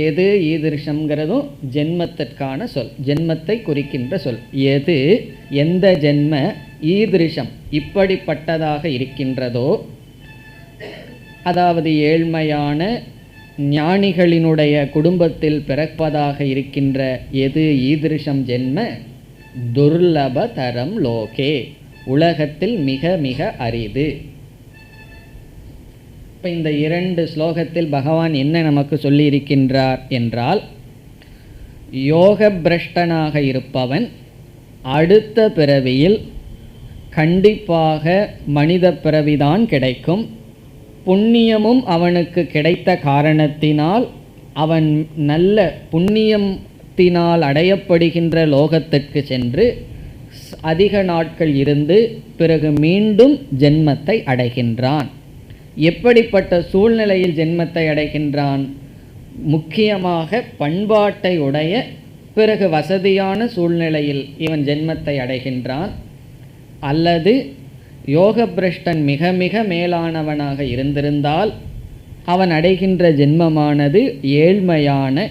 எது ஈதிருஷம்ங்கிறதும் ஜென்மத்திற்கான சொல், ஜென்மத்தை குறிக்கின்ற சொல். எது எந்த ஜென்ம, ஈதிருஷம் இப்படிப்பட்டதாக இருக்கின்றதோ, அதாவது ஏழ்மையான ஞானிகளினுடைய குடும்பத்தில் பிறப்பதாக இருக்கின்ற எது ஈதிருஷம் ஜென்ம, துர்லபதரம் லோகே, உலகத்தில் மிக மிக அரிது. இப்போ இந்த இரண்டு ஸ்லோகத்தில் பகவான் என்ன நமக்கு சொல்லியிருக்கின்றார் என்றால், யோக பிரஷ்டனாக இருப்பவன் அடுத்த பிறவியில் கண்டிப்பாக மனித பிறவிதான் கிடைக்கும். புண்ணியமும் அவனுக்கு கிடைத்த காரணத்தினால் அவன் நல்ல புண்ணியத்தினால் அடையப்படுகின்ற லோகத்திற்கு சென்று அதிக நாட்கள் இருந்து பிறகு மீண்டும் ஜென்மத்தை அடைகின்றான். எப்படிப்பட்ட சூழ்நிலையில் ஜென்மத்தை அடைகின்றான்? முக்கியமாக பண்பாட்டை உடைய பிறகு வசதியான சூழ்நிலையில் இவன் ஜென்மத்தை அடைகின்றான். அல்லது யோக பிரஷ்டன் மிக மிக மேலானவனாக இருந்திருந்தால் அவன் அடைகின்ற ஜென்மமானது ஏழ்மையான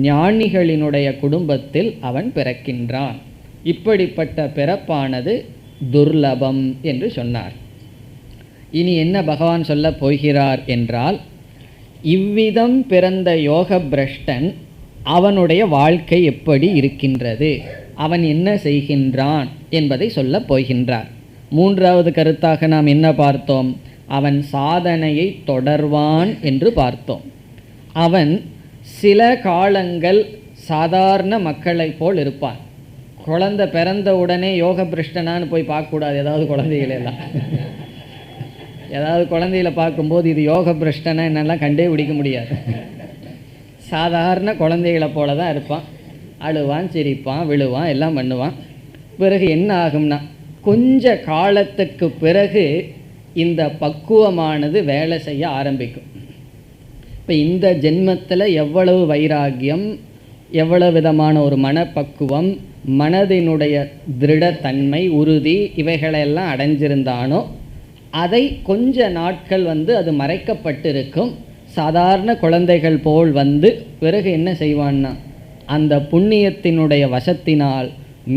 ஞானிகளினுடைய குடும்பத்தில் அவன் பிறக்கின்றான். இப்படிப்பட்ட பிறப்பானது துர்லபம் என்று சொன்னார். இனி என்ன பகவான் சொல்ல போகிறார் என்றால், இவ்விதம் பிறந்த யோக பிரஷ்டன் அவனுடைய வாழ்க்கை எப்படி இருக்கின்றது, அவன் என்ன செய்கின்றான் என்பதை சொல்ல போகின்றார். மூன்றாவது கருத்தாக நாம் என்ன பார்த்தோம்? அவன் சாதனையை தொடர்வான் என்று பார்த்தோம். அவன் சில காலங்கள் சாதாரண மக்களைப் போல் இருப்பான். குழந்தை பிறந்த உடனே யோக பிரஷ்டனான்னு போய் பார்க்கக்கூடாது. ஏதாவது குழந்தைகளெல்லாம் ஏதாவது குழந்தைகளை பார்க்கும்போது இது யோக பிரஷ்டனா என்னெல்லாம் கண்டே பிடிக்க முடியாது. சாதாரண குழந்தைகளை போல தான் இருப்பான். அழுவான், சிரிப்பான், விழுவான், எல்லாம் பண்ணுவான். பிறகு என்ன ஆகும்னா, கொஞ்ச காலத்துக்கு பிறகு இந்த பக்குவமானது வேலை செய்ய ஆரம்பிக்கும். இப்போ இந்த ஜென்மத்தில் எவ்வளவு வைராக்கியம், எவ்வளவு விதமான ஒரு மனப்பக்குவம், மனதினுடைய திருடத்தன்மை, உறுதி இவைகளெல்லாம் அடைஞ்சிருந்தானோ அதை கொஞ்ச நாட்கள் அது மறைக்கப்பட்டிருக்கும். சாதாரண குழந்தைகள் போல் பிறகு என்ன செய்வான்னா, அந்த புண்ணியத்தினுடைய வசத்தினால்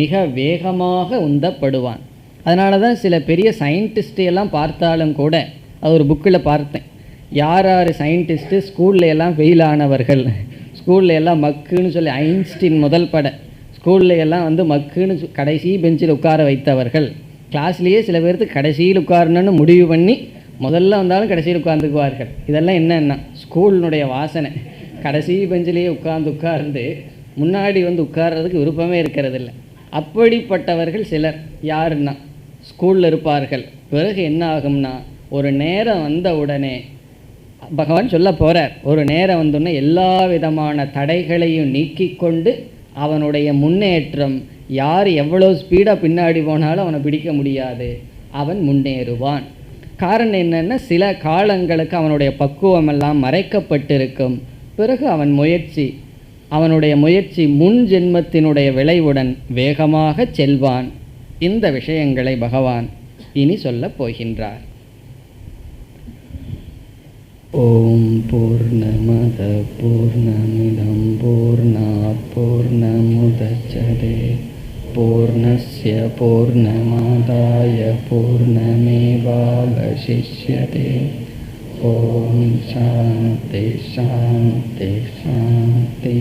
மிக வேகமாக உந்தப்படுவான். அதனால தான் சில பெரிய சயின்டிஸ்டையெல்லாம் பார்த்தாலும் கூட, அது ஒரு புக்கில் பார்த்தேன், யார் யார் சயின்டிஸ்ட்டு ஸ்கூலில் எல்லாம் ஃபெயில் ஆனவர்கள், ஸ்கூலில் எல்லாம் மக்குன்னு சொல்லி ஐன்ஸ்டீன் முதல் பட ஸ்கூலில் எல்லாம் மக்குன்னு கடைசி பெஞ்சில் உட்கார வைத்தவர்கள், கிளாஸ்லேயே சில பேருக்கு கடைசியில் உட்காரணுன்னு முடிவு பண்ணி முதல்ல வந்தாலும் கடைசியில் உட்கார்ந்துக்குவார்கள். இதெல்லாம் என்னென்னா ஸ்கூலினுடைய வாசனை. கடைசி பெஞ்சிலேயே உட்கார்ந்து முன்னாடி உட்கார்றதுக்கு விருப்பமே இருக்கிறதில்ல. அப்படிப்பட்டவர்கள் சிலர் யாருன்னா ஸ்கூலில் இருப்பார்கள். பிறகு என்ன ஆகும்னா, ஒரு நேரம் வந்த உடனே பகவான் சொல்ல போகிறார், ஒரு நேரம் வந்தோடனே எல்லா விதமான தடைகளையும் நீக்கி கொண்டு அவனுடைய முன்னேற்றம் யார் எவ்வளோ ஸ்பீடாக பின்னாடி போனாலும் அவனை பிடிக்க முடியாது, அவன் முன்னேறுவான். காரணம் என்னென்னா, சில காலங்களுக்கு அவனுடைய பக்குவமெல்லாம் மறைக்கப்பட்டிருக்கும். பிறகு அவனுடைய முயற்சி முன் ஜென்மத்தினுடைய விளைவுடன் வேகமாக செல்வான். இந்த விஷயங்களை பகவான் இனி சொல்லப் போகின்றார். ஓம் பூர்ணமத பூர்ணமிதம் பூர்ணாத் பூர்ணமுதச்யதே பூர்ணஸ்ய பூர்ணமாதாய பூர்ணமேவாவசிஷ்யதே. ஓம் சாந்தி சாந்தி சாந்தி.